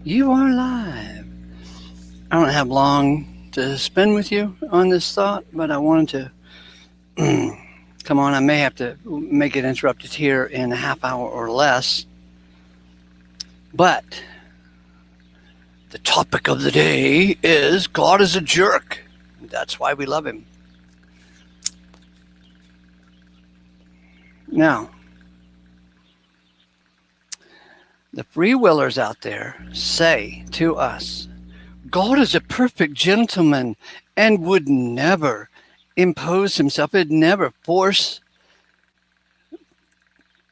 You are live. I don't have long to spend with you on this thought, but I wanted to come on. I may have to make it interrupted here in a half hour or less. But the topic of the day is God is a jerk. That's why we love him. Now, the free willers out there say to us, God is a perfect gentleman and would never impose himself, would never force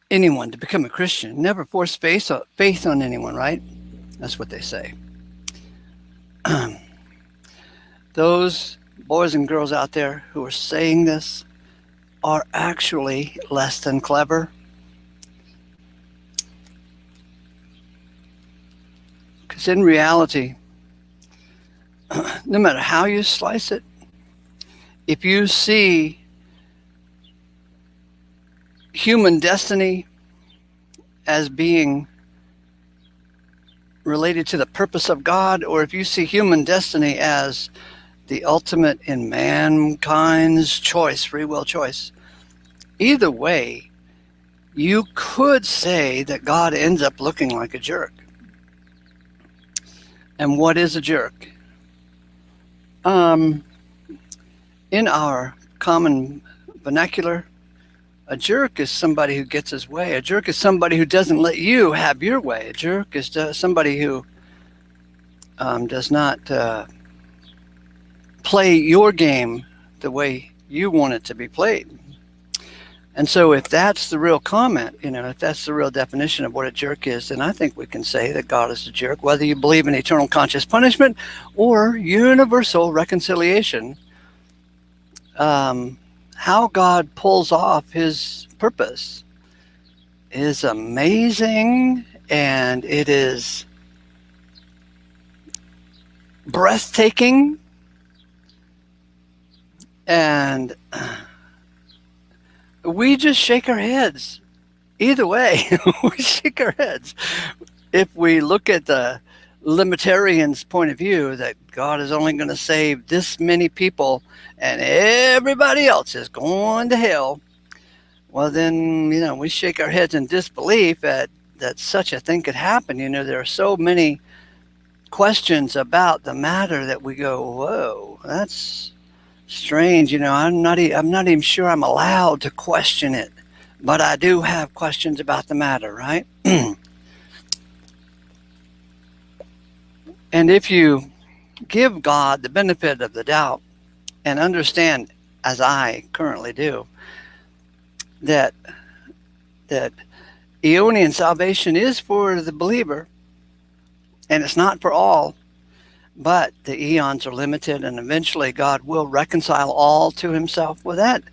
anyone to become a Christian, never force faith on anyone, right? That's what they say. Those boys and girls out there who are saying this are actually less than clever. Because in reality, no matter how you slice it, if you see human destiny as being related to the purpose of God, or if you see human destiny as the ultimate in mankind's choice, free will choice, either way, you could say that God ends up looking like a jerk. And what is a jerk? In our common vernacular, a jerk is somebody who gets his way. A jerk is somebody who doesn't let you have your way. A jerk is somebody who does not play your game the way you want it to be played. And so if that's the real comment, if that's the real definition of what a jerk is, then I think we can say that God is a jerk, whether you believe in eternal conscious punishment or universal reconciliation. How God pulls off his purpose is amazing, and it is breathtaking, and we just shake our heads. Either way, we shake our heads. If we look at the libertarian's point of view that God is only going to save this many people and everybody else is going to hell, well then, we shake our heads in disbelief that such a thing could happen. There are so many questions about the matter that we go, whoa, that's strange. I'm not even sure I'm allowed to question it, but I do have questions about the matter, right? And if you give God the benefit of the doubt and understand, as I currently do, that Aeonian salvation is for the believer, and it's not for all, but the eons are limited, and eventually God will reconcile all to himself. Well, that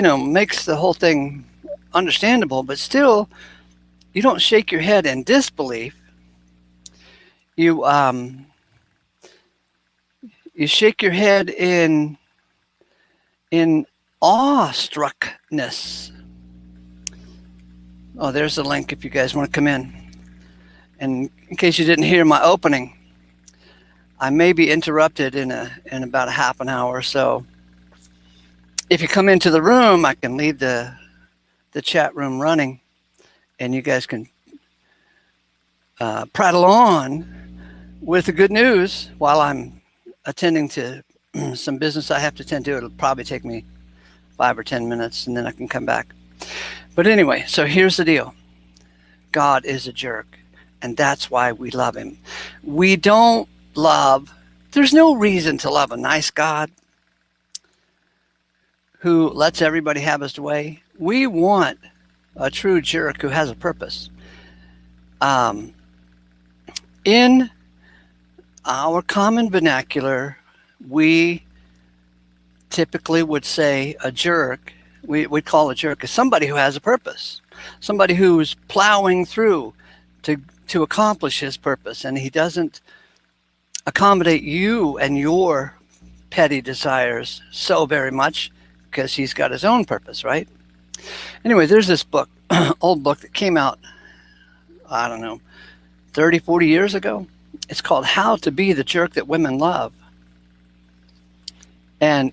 makes the whole thing understandable, but still, you don't shake your head in disbelief. You shake your head in awestruckness. Oh, there's the link if you guys want to come in. And in case you didn't hear my opening, I may be interrupted in about a half an hour or so. If you come into the room, I can leave the chat room running, and you guys can prattle on with the good news while I'm attending to some business I have to attend to. It'll probably take me 5 or 10 minutes, and then I can come back. But anyway, so here's the deal. God is a jerk, and that's why we love him. We don't there's no reason to love a nice God who lets everybody have his way. We want a true jerk who has a purpose. In our common vernacular, we typically would say a jerk, we'd call a jerk as somebody who has a purpose, somebody who's plowing through to accomplish his purpose, and he doesn't accommodate you and your petty desires so very much because he's got his own purpose, right? Anyway, there's this book, old book that came out, I don't know, 30, 40 years ago. It's called How to Be the Jerk That Women Love. And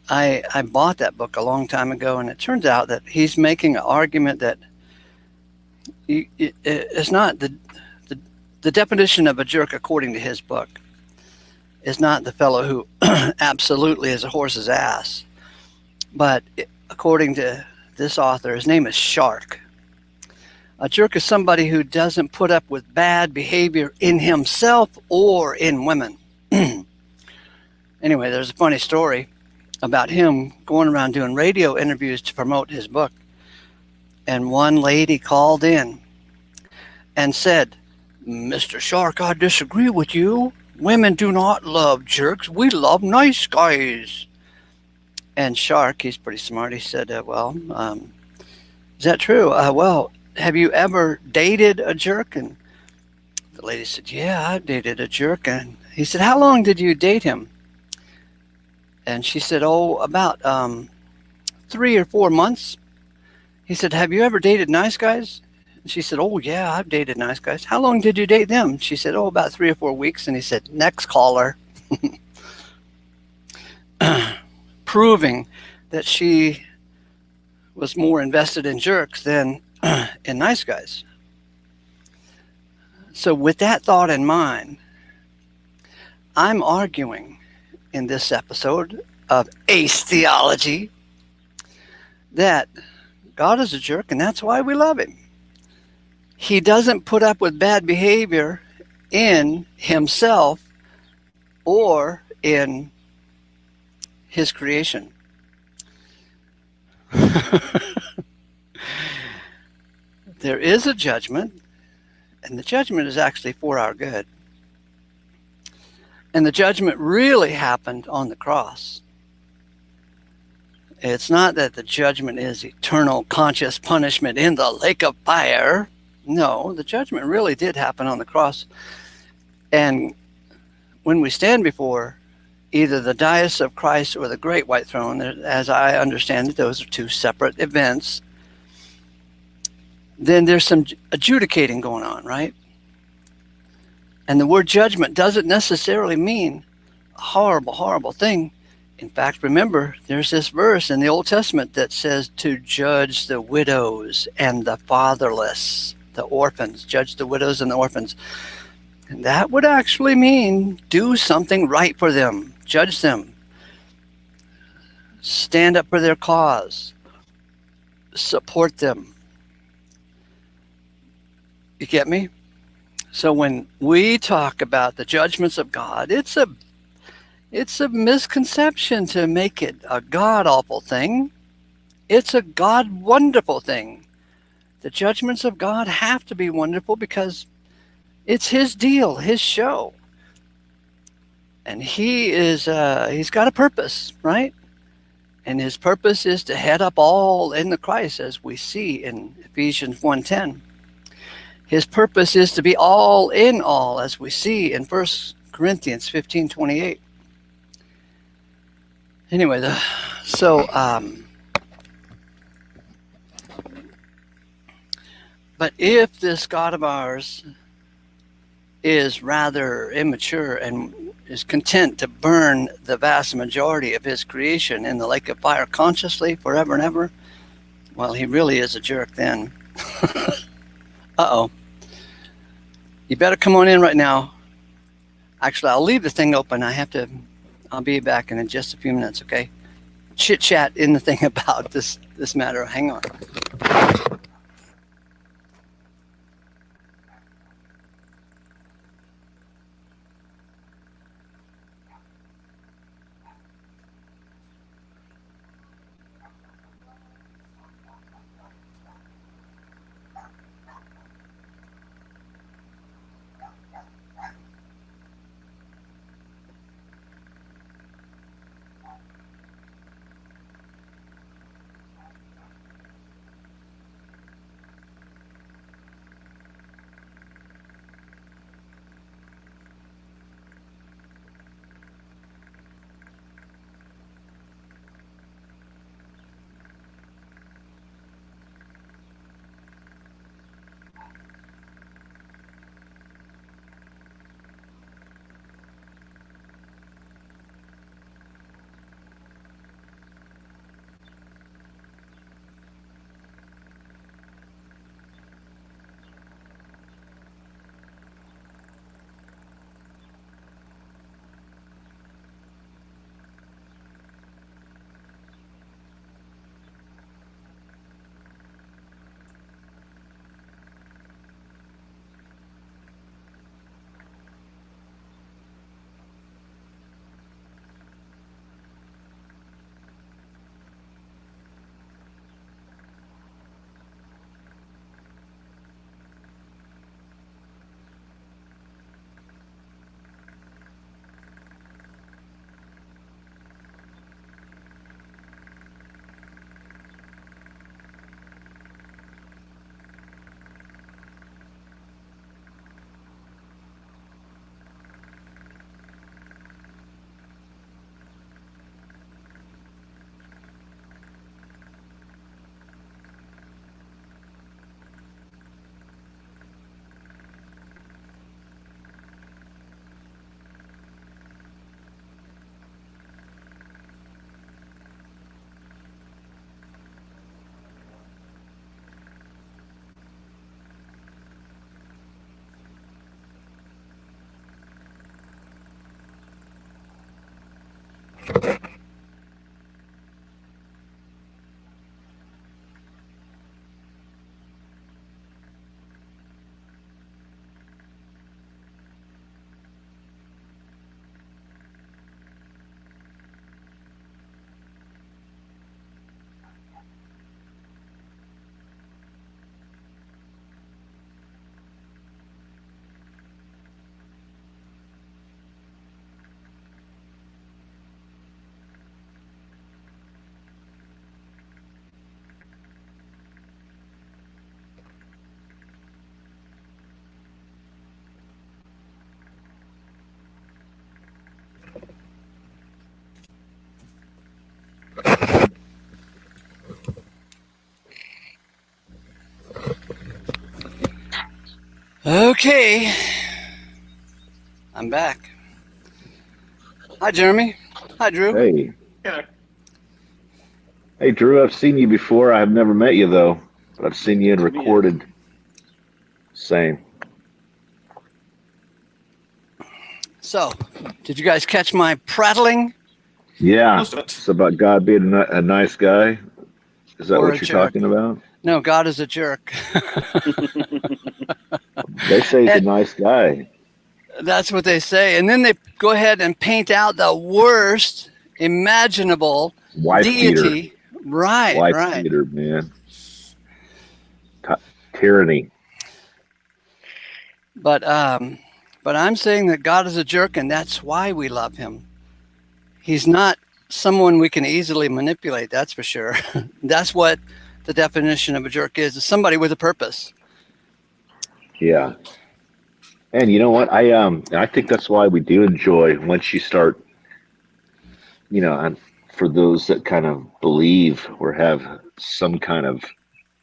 I bought that book a long time ago, and it turns out that he's making an argument that it's not the, the definition of a jerk, according to his book, is not the fellow who absolutely is a horse's ass. But according to this author, his name is Shark. A jerk is somebody who doesn't put up with bad behavior in himself or in women. Anyway, there's a funny story about him going around doing radio interviews to promote his book. And one lady called in and said, "Mr. Shark, I disagree with you. Women do not love jerks. We love nice guys." And Shark, he's pretty smart, he said, is that true? Well, have you ever dated a jerk? And the lady said, "Yeah, I dated a jerk." And he said, "How long did you date him?" And she said, "Oh, about 3 or 4 months." He said, "Have you ever dated nice guys?" And she said, "Oh, yeah, I've dated nice guys." "How long did you date them?" She said, "Oh, about 3 or 4 weeks." And he said, "Next caller." Proving that she was more invested in jerks than in nice guys. So with that thought in mind, I'm arguing in this episode of Ace Theology that God is a jerk, and that's why we love him. He doesn't put up with bad behavior in himself or in his creation. There is a judgment, and the judgment is actually for our good. And the judgment really happened on the cross. It's not that the judgment is eternal conscious punishment in the lake of fire. No, the judgment really did happen on the cross. And when we stand before either the dais of Christ or the great white throne, as I understand it, those are two separate events, then there's some adjudicating going on, right? And the word judgment doesn't necessarily mean a horrible, horrible thing. In fact, remember, there's this verse in the Old Testament that says to judge the widows and the fatherless, the orphans, judge the widows and the orphans. And that would actually mean do something right for them, judge them, stand up for their cause, support them. You get me? So when we talk about the judgments of God, it's a misconception to make it a God-awful thing. It's a God-wonderful thing. The judgments of God have to be wonderful because it's his deal, his show. And he's got a purpose, right? And his purpose is to head up all in the Christ, as we see in Ephesians 1:10. His purpose is to be all in all, as we see in 1 Corinthians 15:28. Anyway, but if this God of ours is rather immature and is content to burn the vast majority of his creation in the lake of fire consciously forever and ever, well, he really is a jerk then. Uh-oh. You better come on in right now. Actually, I'll leave the thing open. I'll be back in just a few minutes, okay? Chit chat in the thing about this matter. Hang on. Okay, I'm back. Hi, Jeremy. Hi, Drew. Hey, Yeah. hey, Drew. I've seen you before. I've never met you though, but I've seen you in recorded. Same. So, did you guys catch my prattling? Yeah, Most of it. it's about God being a nice guy. Is that Or what a you're jerk? talking about? No, God is a jerk. They say he's a And nice guy. that's what they say. And then they go ahead and paint out the worst imaginable Wife beater. deity. Right, Wife right. beater, man. Tyranny. But I'm saying that God is a jerk, and that's why we love him. He's not someone we can easily manipulate. That's for sure. That's what the definition of a jerk is somebody with a purpose. Yeah. And you know what? I think that's why we do enjoy once you start, and for those that kind of believe or have some kind of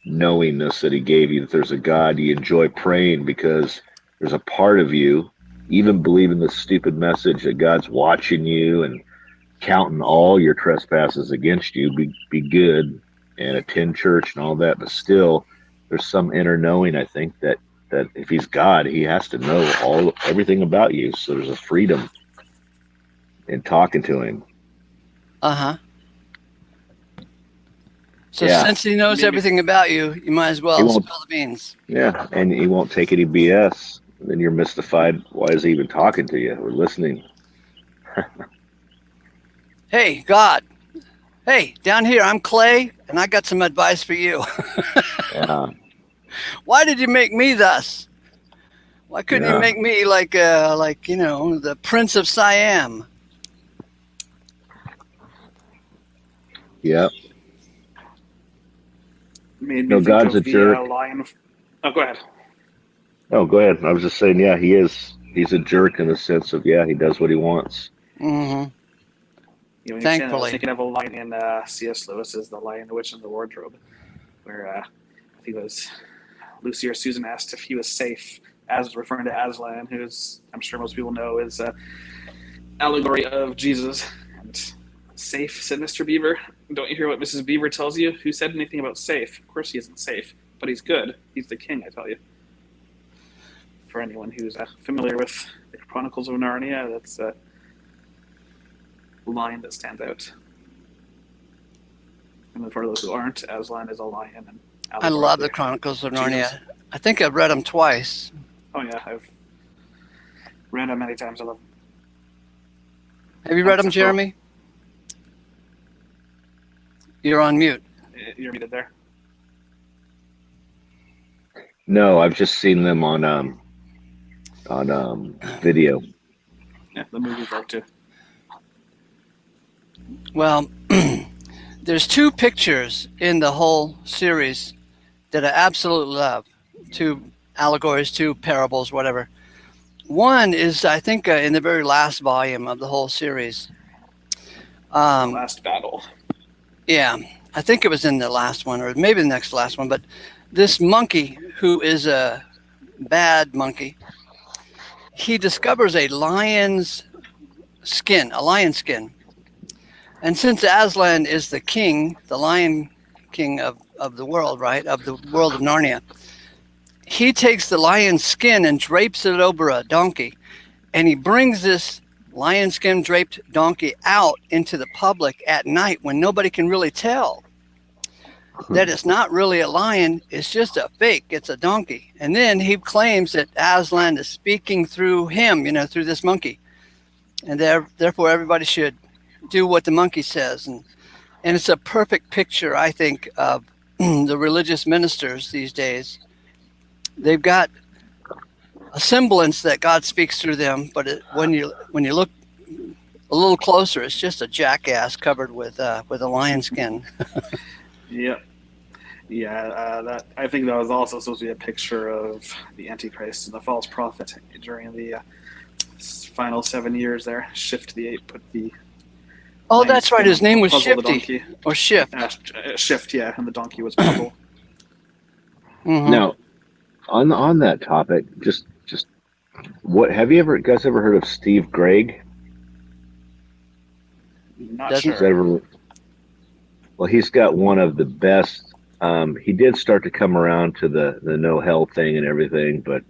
knowingness that he gave you that there's a God, you enjoy praying because there's a part of you, even believing the stupid message that God's watching you and counting all your trespasses against you, be good and attend church and all that, but still there's some inner knowing, I think, that if he's God, he has to know everything about you. So there's a freedom in talking to him. Uh-huh. So Yeah. since he knows Maybe. everything about you, you might as He well won't spill the beans. Yeah, and he won't take any BS. Then you're mystified. Why is he even talking to you or listening? Hey, God. Hey, down here, I'm Clay, and I got some advice for you. Yeah, Why did you make me thus? Why couldn't you yeah, make me like the Prince of Siam? yeah. Made me No, think God's a of the jerk. lion. Oh, go ahead. Oh, go ahead. I was just saying, yeah, he is. He's a jerk in the sense of, yeah, he does what he wants. Mm-hmm. You know, when you're saying that, I was Thankfully. thinking of a line in C.S. Lewis's The Lion, the Witch, and the Wardrobe, where I think it was Lucy or Susan asked if he was safe, as referring to Aslan, who is, I'm sure most people know, is an allegory of Jesus. And safe, said Mr. Beaver. Don't you hear what Mrs. Beaver tells you? Who said anything about safe? Of course he isn't safe, but he's good. He's the king, I tell you. For anyone who's familiar with the Chronicles of Narnia, that's a line that stands out. And for those who aren't, Aslan is a lion. And I love the Chronicles of Narnia. Jesus. I think I've read them twice. Oh yeah, I've read them many times. I love them. Have you read them, Except for- Jeremy? You're on mute. You're muted there. No, I've just seen them on video. Yeah, the movies are too. Well, there's two pictures in the whole series that I absolutely love. Two allegories, two parables, whatever. One is, I think, in the very last volume of the whole series. The last battle. Yeah, I think it was in the last one, or maybe the next last one. But this monkey, who is a bad monkey, he discovers a lion's skin, And since Aslan is the king, the lion king of the world, right, of the world of Narnia, he takes the lion's skin and drapes it over a donkey, and he brings this lion skin draped donkey out into the public at night when nobody can really tell that it's not really a lion, it's just a fake, it's a donkey. And then he claims that Aslan is speaking through him, through this monkey. And therefore everybody should do what the monkey says. And it's a perfect picture, I think, of the religious ministers these days. They've got a semblance that God speaks through them, but when you look a little closer, it's just a jackass covered with a lion skin. Yep. Yeah, that I think that was also supposed to be a picture of the Antichrist and the false prophet during the final 7 years there. Shift the 8 put the. Oh, that's right. His name was Shifty or Shift. Shift, yeah, and the donkey was puzzle. Mm-hmm. Now, on that topic, just what have you guys ever heard of Steve Gregg? Not sure. Well, he's got one of the best. He did start to come around to the no hell thing and everything, but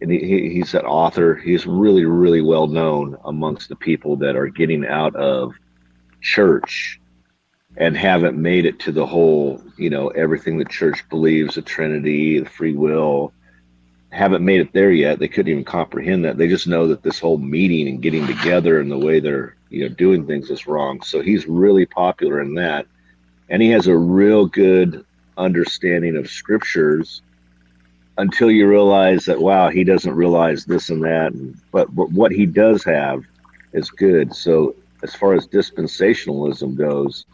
he's an author. He's really, really well known amongst the people that are getting out of church and haven't made it to the whole, everything the church believes, the Trinity, the free will, haven't made it there yet. They couldn't even comprehend that. They just know that this whole meeting and getting together and the way they're, doing things is wrong. So he's really popular in that. And he has a real good understanding of scriptures until you realize that, wow, he doesn't realize this and that. But what he does have is good. So as far as dispensationalism goes,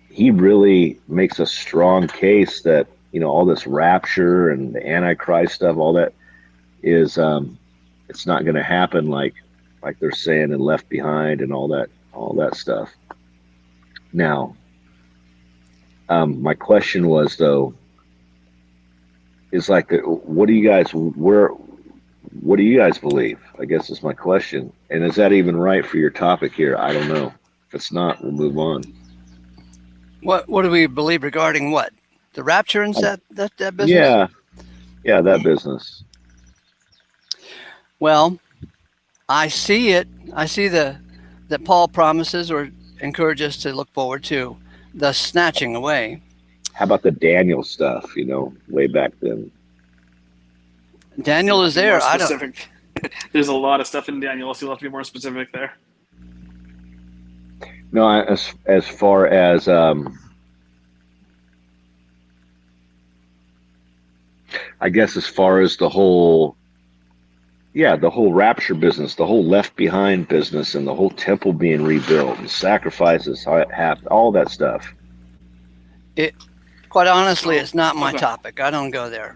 he really makes a strong case that, all this rapture and the Antichrist stuff, all that is, it's not going to happen like they're saying in Left Behind and all that stuff. Now, my question was though, is like, what do you guys believe? I guess is my question. And is that even right for your topic here? I don't know. If it's not, we'll move on. What do we believe regarding what? The rapture and that business? Yeah, that business. Well, I see it. I see that Paul promises or encourages us to look forward to the snatching away. How about the Daniel stuff, way back then? Daniel is there. I don't. There's a lot of stuff in Daniel, so you'll have to be more specific there. No, as far as I guess as far as the whole rapture business, the whole Left Behind business, and the whole temple being rebuilt and sacrifices, all that stuff. Quite honestly, it's not my topic. I don't go there.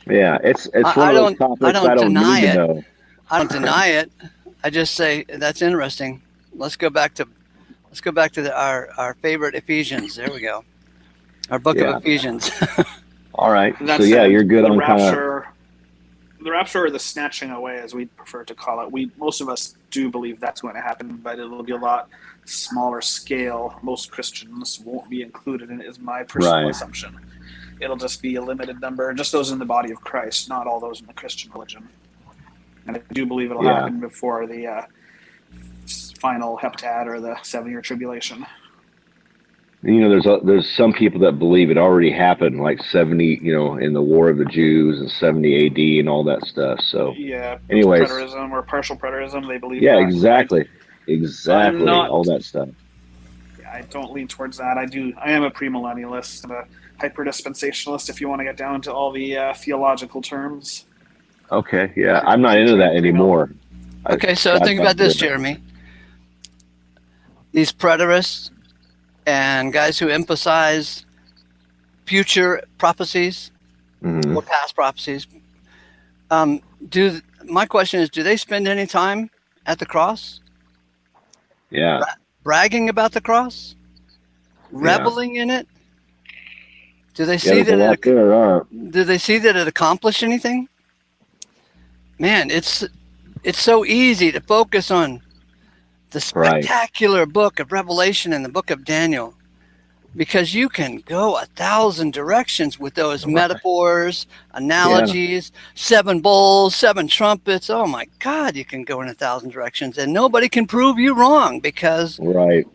Yeah, it's one of those topics I don't deny need it. to know. I don't deny it. I just say that's interesting. Let's go back to our favorite Ephesians. There we go. Our book of Ephesians. All right. So you're good on rapture. The rapture or the snatching away, as we prefer to call it. Most of us do believe that's going to happen, but it'll be a lot smaller scale. Most Christians won't be included in it, is my personal assumption. It'll just be a limited number, just those in the body of Christ, not all those in the Christian religion. And I do believe it'll happen before the final heptad or the 7-year tribulation. There's some people that believe it already happened, like 70, in the War of the Jews and 70 AD and all that stuff. So anyways, preterism or partial preterism, they believe. Yeah, that, exactly, all that stuff. Yeah, I don't lean towards that. I am a premillennialist and a hyper-dispensationalist, if you want to get down to all the theological terms. Okay, yeah, I'm not into that anymore. Okay, so think about this, Jeremy. These preterists and guys who emphasize future prophecies or past prophecies, my question is, do they spend any time at the cross? Yeah. Bragging about the cross? Reveling in it? Do they see that do they see that it accomplished anything? Man, it's so easy to focus on the spectacular book of Revelation and the book of Daniel. because you can go 1,000 directions with those metaphors, Yeah. analogies, 7 bowls, 7 trumpets. Oh my God, you can go in 1,000 directions, and nobody can prove you wrong because Right.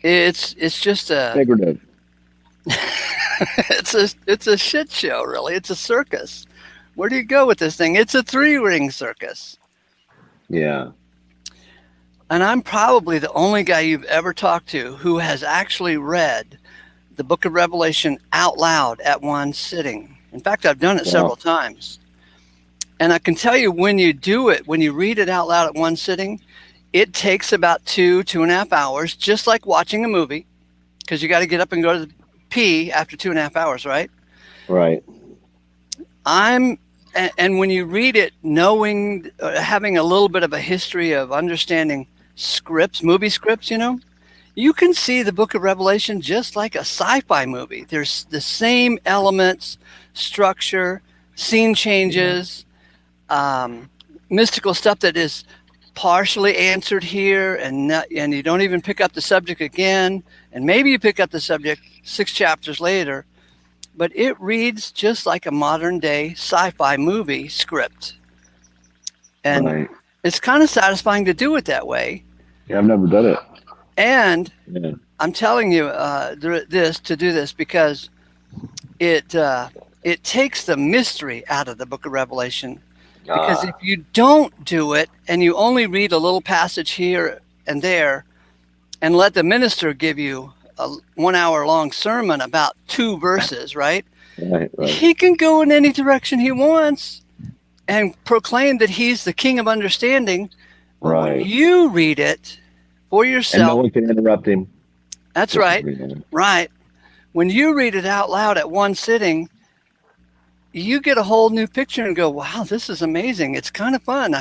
it's just a Figurative. it's a shit show, really. It's a circus. Where do you go with this thing? It's a 3-ring circus. Yeah. And I'm probably the only guy you've ever talked to who has actually read the book of Revelation out loud at one sitting. In fact, I've done it Wow. several times. And I can tell you when you do it, when you read it out loud at one sitting, it takes about 2.5 hours, just like watching a movie, because you got to get up and go to the pee after 2.5 hours, right? Right. And when you read it, knowing, having a little bit of a history of understanding scripts, movie scripts, you can see the book of Revelation just like a sci-fi movie. There's the same elements, structure, scene changes, mystical stuff that is partially answered here, and you don't even pick up the subject again, and maybe you pick up the subject 6 chapters later, but it reads just like a modern day sci-fi movie script. And Right. it's kind of satisfying to do it that way. Yeah, I've never done it. And Yeah. I'm telling you to do this because it takes the mystery out of the book of Revelation. Because if you don't do it and you only read a little passage here and there and let the minister give you a 1 hour long sermon about 2 verses, right? Right. Right. He can go in any direction he wants and proclaim that he's the king of understanding. But when Right. you read it for And no yourself, one can interrupt him. that's Just right, read it. right. When you read it out loud at one sitting, you get a whole new picture and go, wow, this is amazing. It's kind of fun.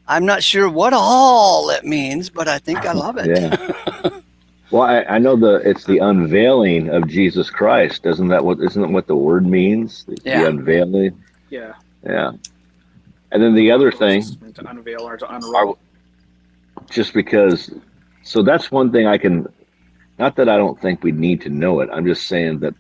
I'm not sure what all it means, but I think I love it. Yeah. Well, I know it's the unveiling of Jesus Christ. Isn't that what the word means? The Yeah. unveiling. Yeah. Yeah. And then the other thing, It's meant to unveil or to unroll. just because, so that's one thing I can, not that I don't think we need to know it. I'm just saying that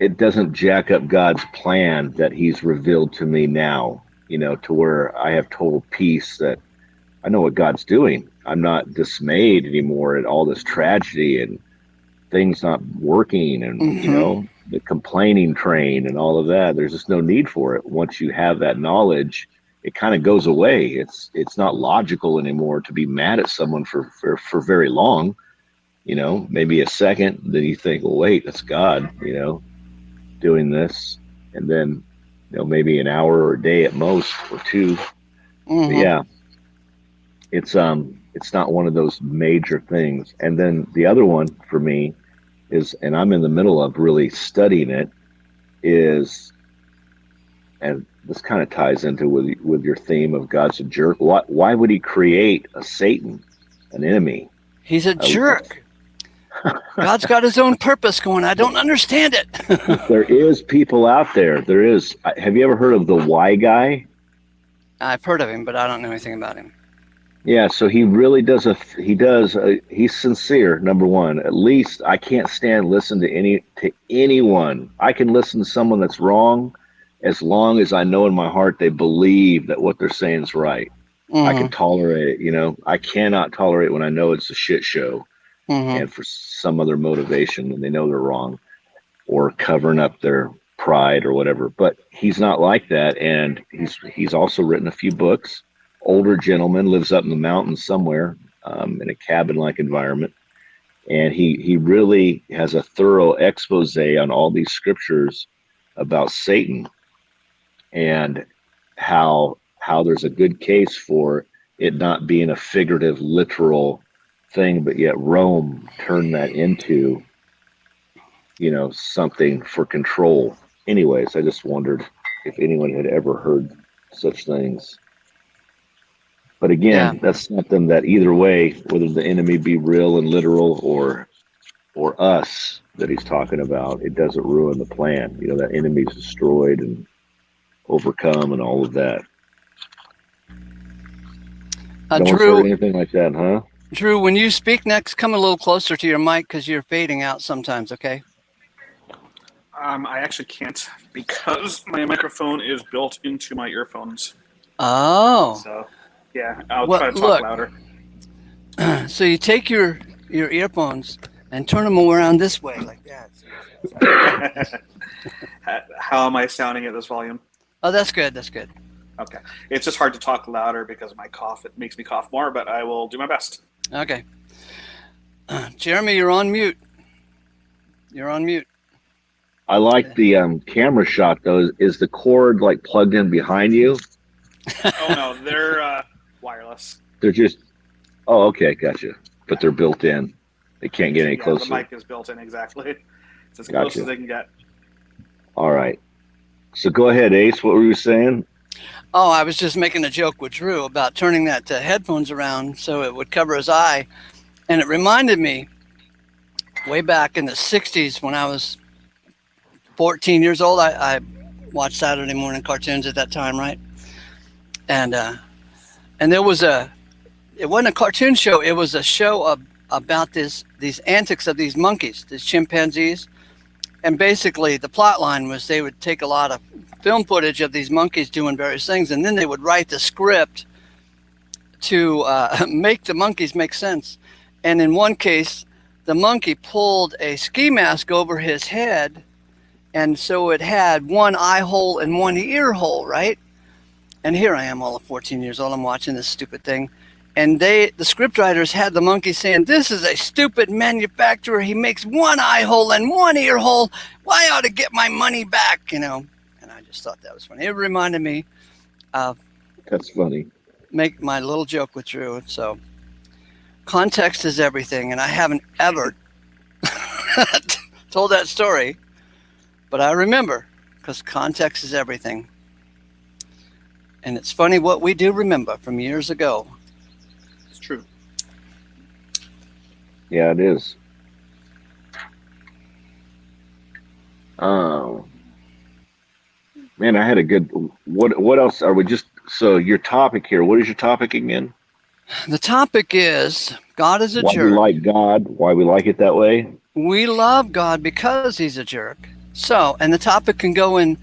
it doesn't jack up God's plan that he's revealed to me now, to where I have total peace that I know what God's doing. I'm not dismayed anymore at all this tragedy and things not working and, Mhm. the complaining train and all of that. There's just no need for it. Once you have that knowledge, it kind of goes away. It's not logical anymore to be mad at someone for very long, maybe a second. Then you think, well, wait, that's God, doing this. And then, maybe an hour or a day at most or 2. But Mhm. yeah, it's not one of those major things. And then the other one for me is, and I'm in the middle of really studying it, is, and this kind of ties into with your theme of God's a jerk. Why would he create a Satan, an enemy? He's a jerk. God's got his own purpose going. I don't understand it. There is people out there. There is. Have you ever heard of the Why guy? I've heard of him, but I don't know anything about him. Yeah, so he really does he's sincere, number one. At least I can't listen to anyone. I can listen to someone that's wrong as long as I know in my heart they believe that what they're saying is right. I can tolerate it, I cannot tolerate when I know it's a shit show and for some other motivation and they know they're wrong or covering up their pride or whatever. But he's not like that, and he's also written a few books. Older gentleman, lives up in the mountains somewhere, in a cabin-like environment, and he really has a thorough expose on all these scriptures about Satan and how there's a good case for it not being a figurative, literal thing, but yet Rome turned that into, something for control. Anyways, I just wondered if anyone had ever heard such things. But again, that's something that either way, whether the enemy be real and literal or us that he's talking about, it doesn't ruin the plan. That enemy's destroyed and overcome and all of that. No one's heard anything like that, huh? Drew, when you speak next, come a little closer to your mic because you're fading out sometimes, okay? I actually can't because my microphone is built into my earphones. Oh. So, yeah, I'll Well, try to talk look, louder. so you take your earphones and turn them around this way, like that. How am I sounding at this volume? Oh, that's good. That's good. Okay. It's just hard to talk louder because of my cough. It makes me cough more, but I will do my best. Okay. Jeremy, you're on mute. You're on mute. I like the camera shot though. Is the cord like plugged in behind you? Oh, no, they're wireless. They're just. Oh, okay, gotcha. But they're built in. They can't get any closer. The mic is built in exactly. It's as Gotcha. close as they can get. All right. So go ahead, Ace. What were you saying? Oh, I was just making a joke with Drew about turning that headphones around so it would cover his eye. And it reminded me way back in the 60s when I was 14 years old. I watched Saturday morning cartoons at that time, right? And there was it wasn't a cartoon show. It was a show about these antics of these monkeys, these chimpanzees. And basically the plot line was they would take a lot of film footage of these monkeys doing various things, and then they would write the script to make the monkeys make sense. And in one case, the monkey pulled a ski mask over his head, and so it had one eye hole and one ear hole, right? And here I am, all of 14 years old, I'm watching this stupid thing. And the scriptwriters had the monkey saying, "This is a stupid manufacturer. He makes one eye hole and one ear hole. Why ought to get my money back?" And I just thought that was funny. It reminded me of That's funny. make my little joke with Drew. So context is everything. And I haven't ever told that story, but I remember because context is everything. And it's funny what we do remember from years ago. True. Yeah, it is. Oh, man, I had a good. What else are we just? So your topic here. What is your topic again? The topic is God is a Why jerk. we like God? Why we like it that way? We love God because he's a jerk. So, and the topic can go in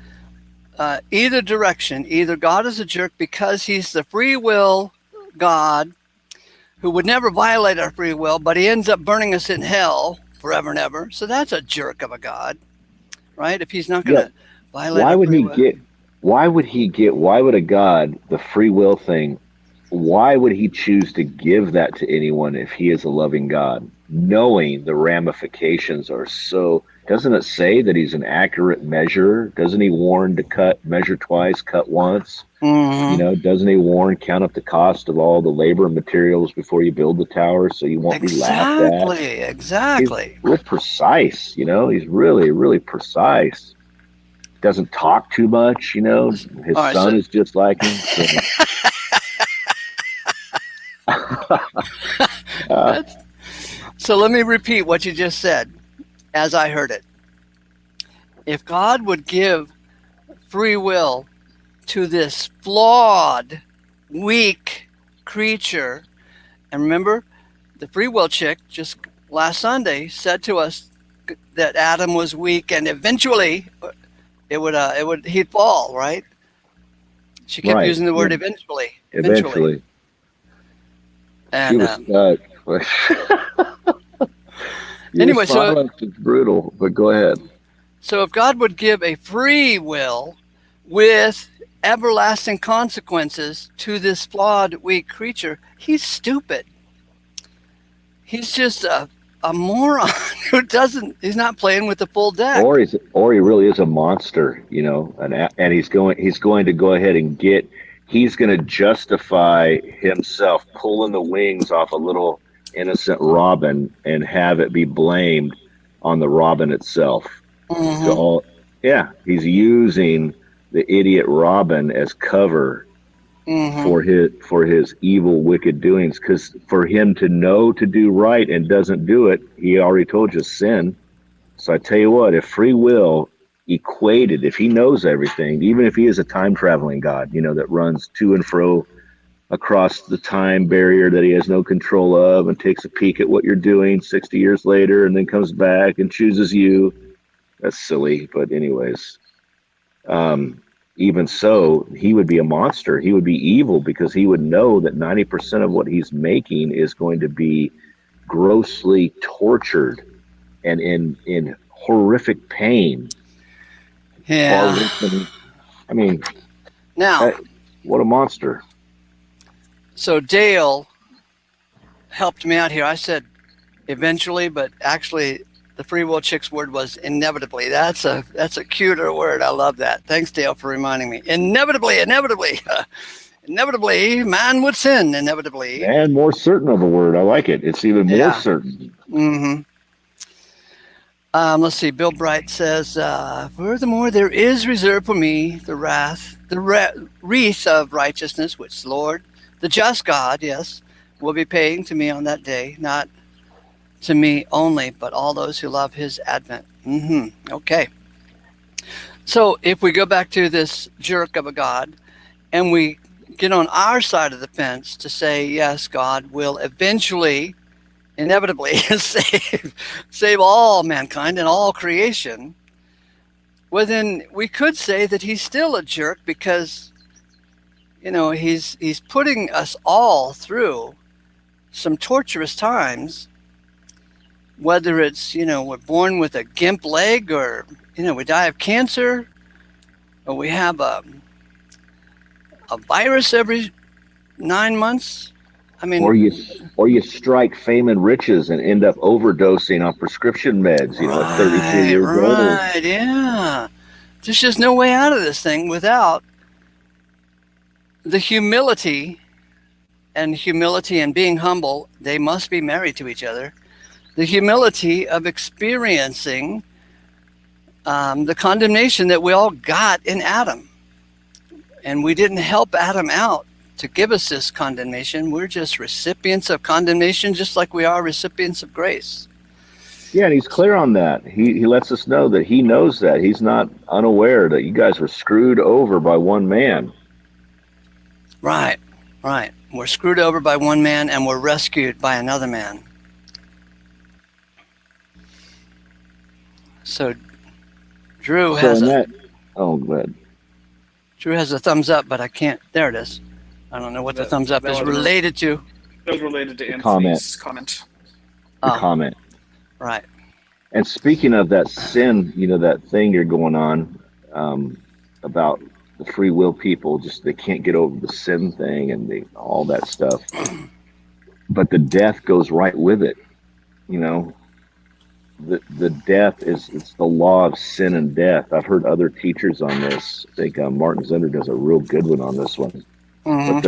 either direction. Either God is a jerk because he's the free will God who would never violate our free will, but he ends up burning us in hell forever and ever. So that's a jerk of a God, right? If he's not going to violate Why our would free he will. get? Why would he get? Why would a God, the free will thing? Why would he choose to give that to anyone if he is a loving God, knowing the ramifications are so? Doesn't it say that he's an accurate measurer? Doesn't he warn to measure twice, cut once? Mm-hmm. You know, doesn't he warn, count up the cost of all the labor and materials before you build the tower so you won't be laughed at? Exactly. He's real precise, you know, he's really, really precise. Doesn't talk too much, you know. His right, son is just like him. So. So let me repeat what you just said as I heard it. If God would give free will to this flawed, weak creature, and remember, the free will chick just last Sunday said to us that Adam was weak and eventually he'd fall, right? She kept using the word eventually. Eventually. And, she was stuck. Anyway, so it's brutal, but go ahead. So if God would give a free will with everlasting consequences to this flawed, weak creature, he's stupid. He's just a moron who he's not playing with the full deck. Or he really is a monster, you know, and he's going to go ahead and he's going to justify himself pulling the wings off a little innocent robin and have it be blamed on the robin itself. Mm-hmm. So he's using the idiot robin as cover for his evil, wicked doings. Because for him to know to do right and doesn't do it, he already told you sin. So I tell you what, if free will equated, if he knows everything, even if he is a time traveling God, you know, that runs to and fro across the time barrier that he has no control of and takes a peek at what you're doing 60 years later and then comes back and chooses you. That's silly. But, anyways, um, even so, he would be a monster. He would be evil because he would know that 90% of what he's making is going to be grossly tortured and in horrific pain. Yeah. I mean, Now, what a monster. so Dale helped me out here. I said eventually, but actually the Free Will Chicks word was inevitably. That's a cuter word. I love that. Thanks, Dale, for reminding me. Inevitably, inevitably, man would sin. Inevitably. And more certain of a word. I like it. It's even more certain. Mm-hmm. Let's see. Bill Bright says, furthermore, there is reserved for me the wreath of righteousness, which the Lord, the just God, yes, will be paying to me on that day, not to me only, but all those who love his advent. Mm-hmm. Okay. So if we go back to this jerk of a God and we get on our side of the fence to say, yes, God will eventually, inevitably save all mankind and all creation, well, then we could say that he's still a jerk because, he's putting us all through some torturous times, whether it's, we're born with a gimp leg or, we die of cancer or we have a virus every 9 months. I mean, or you strike fame and riches and end up overdosing on prescription meds, at 33 years old. Right, yeah. There's just no way out of this thing without the humility and being humble. They must be married to each other. The humility of experiencing the condemnation that we all got in Adam. And we didn't help Adam out to give us this condemnation. We're just recipients of condemnation, just like we are recipients of grace. Yeah, and he's clear on that. He lets us know that he knows that. He's not unaware that you guys were screwed over by one man. Right. We're screwed over by one man and we're rescued by another man. So Drew has Drew has a thumbs up, but I can't. There it is. I don't know what the thumbs up is related to. That was related to Anthony's comment. The comment. Right. And speaking of that sin, that thing you're going on about the free will people, just they can't get over the sin thing and all that stuff. But the death goes right with it. The death it's the law of sin and death. I've heard other teachers on this. I think Martin Zender does a real good one on this one. Mm-hmm. But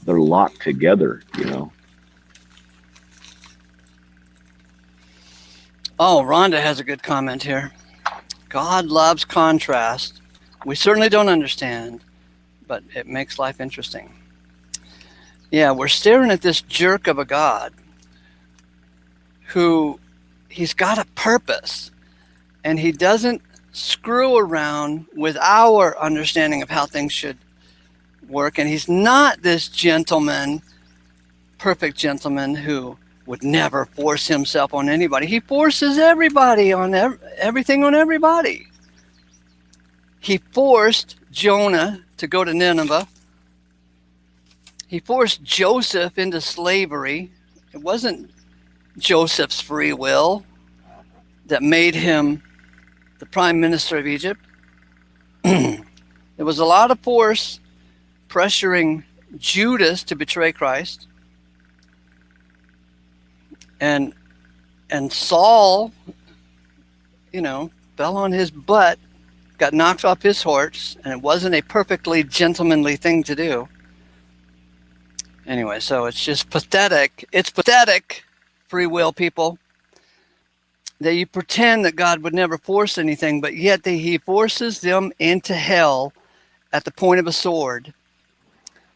they're locked together, Oh, Rhonda has a good comment here. God loves contrast. We certainly don't understand, but it makes life interesting. Yeah, we're staring at this jerk of a God who he's got a purpose and he doesn't screw around with our understanding of how things should work. And he's not this perfect gentleman who would never force himself on anybody. He forces everybody on everything on everybody. He forced Jonah to go to Nineveh. He forced Joseph into slavery. It wasn't Joseph's free will that made him the prime minister of Egypt. There was a lot of force pressuring Judas to betray Christ. And Saul, fell on his butt, got knocked off his horse, and it wasn't a perfectly gentlemanly thing to do. Anyway, so it's just pathetic. It's pathetic, free will people, that you pretend that God would never force anything, but yet he forces them into hell at the point of a sword,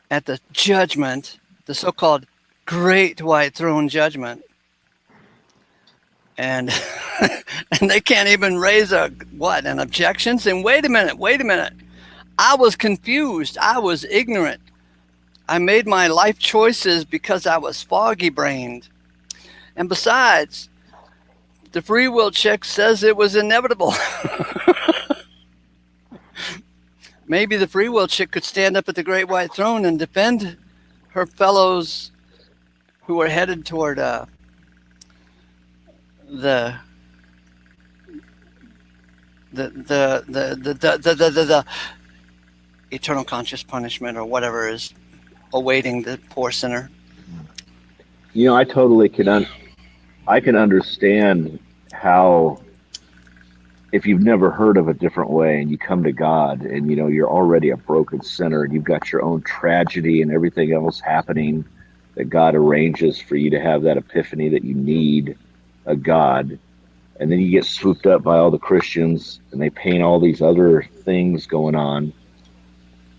at the judgment, the so-called Great White Throne Judgment. And and they can't even raise an objection? Saying, wait a minute. I was confused. I was ignorant. I made my life choices because I was foggy brained. And besides, the free will chick says it was inevitable. Maybe the free will chick could stand up at the great white throne and defend her fellows who are headed toward the the eternal conscious punishment or whatever is awaiting the poor sinner. I totally I can understand how, if you've never heard of a different way and you come to God and you're already a broken sinner and you've got your own tragedy and everything else happening, that God arranges for you to have that epiphany that you need a God. And then you get swooped up by all the Christians and they paint all these other things going on.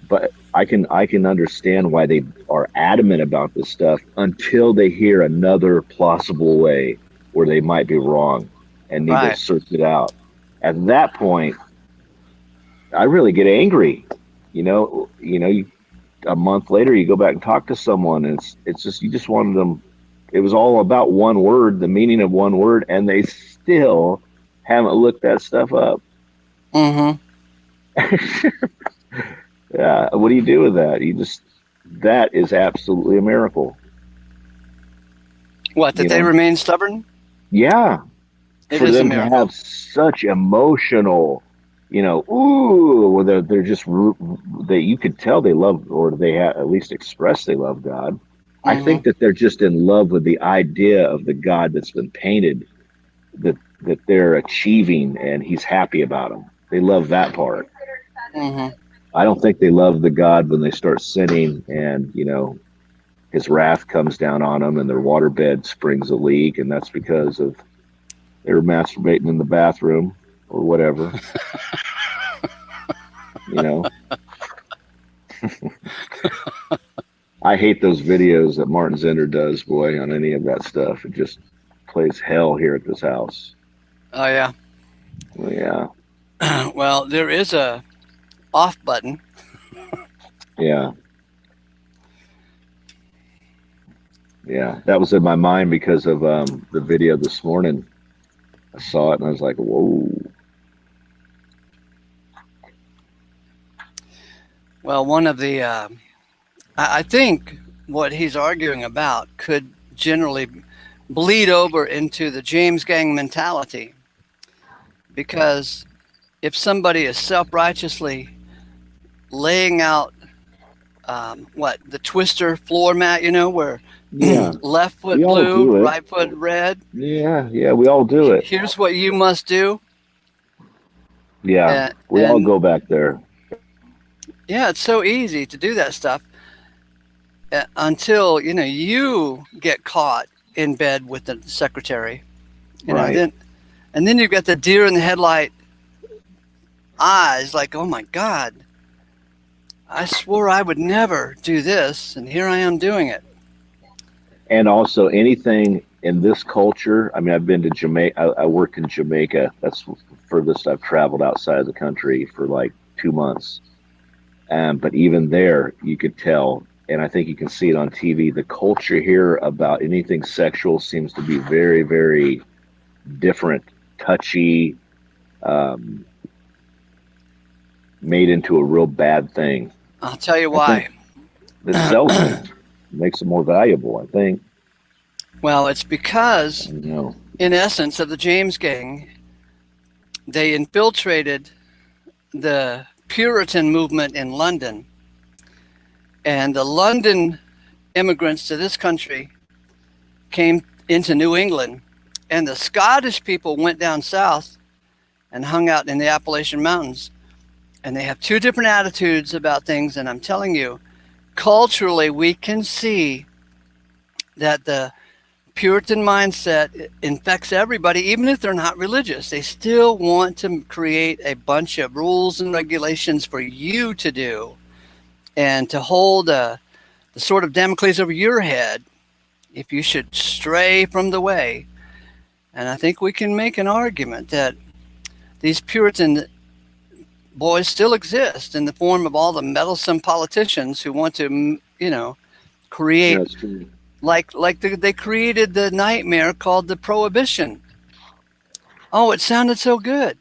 But I can understand why they are adamant about this stuff until they hear another plausible way where they might be wrong and need to search it out. At that point, I really get angry. A month later, you go back and talk to someone, and it's just, you just wanted them. It was all about one word, the meaning of one word, and they still haven't looked that stuff up. Mm-hmm. Yeah. What do you do with that? That is absolutely a miracle. What, that they remain stubborn? Yeah. It For is them a to miracle. have such emotional, ooh, they're just, you could tell they love, or they at least express they love God. Mm-hmm. I think that they're just in love with the idea of the God that's been painted, that they're achieving, and he's happy about them. They love that part. Mm-hmm. I don't think they love the God when they start sinning and, his wrath comes down on them and their waterbed springs a leak, and that's because of they were masturbating in the bathroom or whatever. I hate those videos that Martin Zender does, boy, on any of that stuff. It just plays hell here at this house. Oh, yeah. Well, yeah. Well, there is a off button. Yeah. Yeah. That was in my mind because of the video this morning. I saw it and I was like, whoa. Well, one of the, I think what he's arguing about could generally bleed over into the James Gang mentality. Because if somebody is self-righteously laying out the twister floor mat, where left foot blue, right foot red. Yeah, we all do it. Here's what you must do. Yeah, we all go back there. Yeah, it's so easy to do that stuff until you get caught in bed with the secretary. And then you've got the deer in the headlight eyes, like, oh my God, I swore I would never do this, and here I am doing it. And also anything in this culture. I mean, I've been to Jamaica. I worked in Jamaica. That's the furthest I've traveled outside of the country for like 2 months. But even there, you could tell, and I think you can see it on TV, the culture here about anything sexual seems to be very, very different, touchy, made into a real bad thing. I'll tell you why. It sells it, makes it more valuable, I think. Well, it's because, in essence, of the James Gang, they infiltrated the Puritan movement in London. And the London immigrants to this country came into New England, and the Scottish people went down south and hung out in the Appalachian Mountains. And they have two different attitudes about things, and I'm telling you, culturally, we can see that the Puritan mindset infects everybody, even if they're not religious. They still want to create a bunch of rules and regulations for you to do, and to hold the sort of Damocles over your head if you should stray from the way. And I think we can make an argument that these Puritan boys still exist in the form of all the meddlesome politicians who want to you know, create Yeah, it's true. they created the nightmare called the prohibition. Oh, it sounded so good.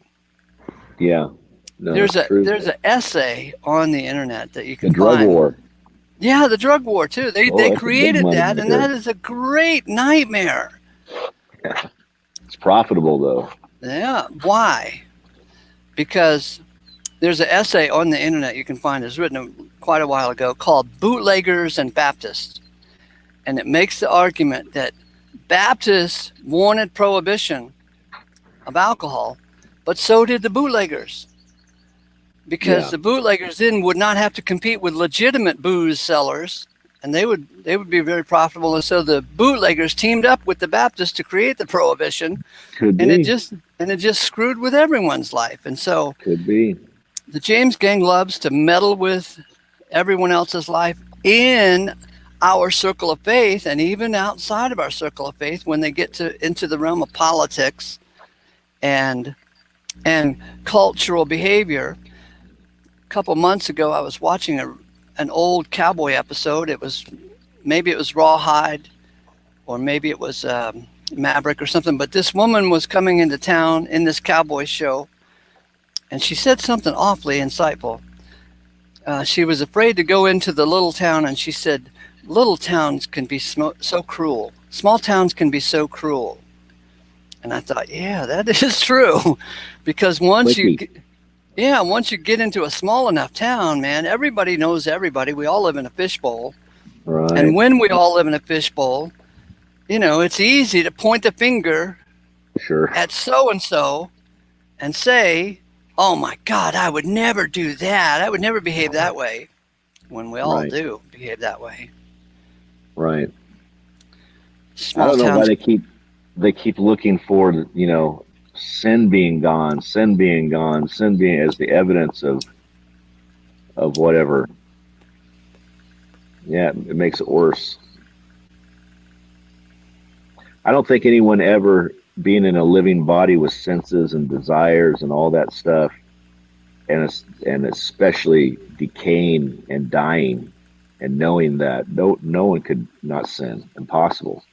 Yeah. No, There's it's a true. there's an essay on the internet that you The can drug find. war. Yeah, the drug war too. They Oh, that's a big created money that, and that maker. is a great nightmare. It's profitable though. Yeah, why? Because there's an essay on the internet you can find. It's written quite a while ago called "Bootleggers and Baptists," and it makes the argument that Baptists wanted prohibition of alcohol, but so did the bootleggers. Because Yeah. the bootleggers then would not have to compete with legitimate booze sellers, and they would be very profitable. And so the bootleggers teamed up with the Baptists to create the prohibition, Could and it be. just and it just screwed with everyone's life. And so Could be. the James gang loves to meddle with everyone else's life in our circle of faith, and even outside of our circle of faith when they get to into the realm of politics and cultural behavior. A couple months ago, I was watching an old cowboy episode. Maybe it was Rawhide, or maybe it was Maverick or something. But this woman was coming into town in this cowboy show, and she said something awfully insightful. She was afraid to go into the little town, and she said, "Little towns can be so cruel. Small towns can be so cruel." And I thought, yeah, that is true, because Clicky. once you get into a small enough town, man, everybody knows everybody. We all live in a fishbowl. And Right. when we all live in a fishbowl, it's easy to point the finger Sure. at so and so and say, "Oh my God, I would never do that. I would never behave that way," when we all Right. do behave that way. Right. I Small don't know why towns. they keep looking for, sin being gone, sin being gone, sin being as the evidence of whatever. Yeah, it makes it worse. I don't think anyone ever being in a living body with senses and desires and all that stuff, and especially decaying and dying, and knowing that no one could not sin. Impossible.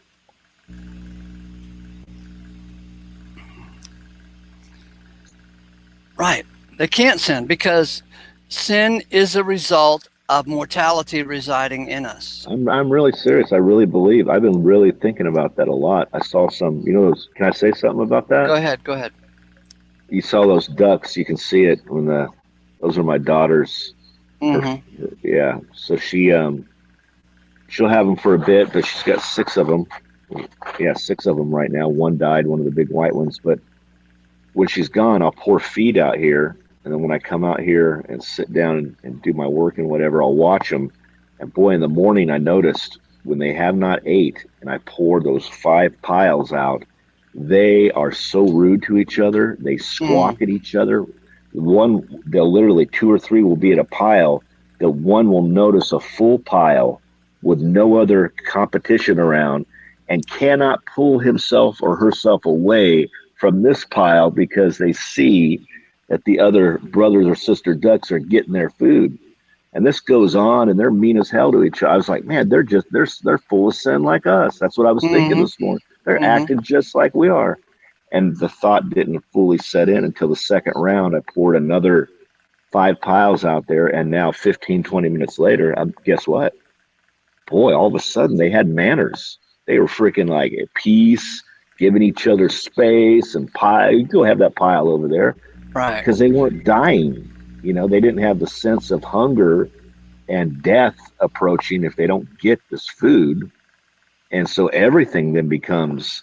Right. They can't sin because sin is a result of mortality residing in us. I'm really serious. I really believe. I've been really thinking about that a lot. I saw some. Can I say something about that? Go ahead. Go ahead. You saw those ducks. You can see it when those are my daughters. Her, Hmm. yeah. So she'll have them for a bit, but she's got six of them. Yeah, six of them right now. One died, one of the big white ones. But when she's gone, I'll pour feed out here, and then when I come out here and sit down and do my work and whatever, I'll watch them. And boy, in the morning, I noticed when they have not ate, and I pour those 5 piles out, they are so rude to each other. They Mm. squawk at each other. They'll literally, two or three will be at a pile. The one will notice a full pile with no other competition around, and cannot pull himself or herself away from this pile because they see that the other brothers or sister ducks are getting their food. And this goes on, and they're mean as hell to each other. I was like, man, they're full of sin like us. That's what I was thinking Hmm. this morning. They're Hmm. acting just like we are. And the thought didn't fully set in until the second round. I poured another 5 piles out there, and now 15, 20 minutes later, guess what? Boy, all of a sudden they had manners. They were freaking like at peace, giving each other space and pile. You go have that pile over there Right. because they weren't dying. They didn't have the sense of hunger and death approaching if they don't get this food. And so everything then becomes,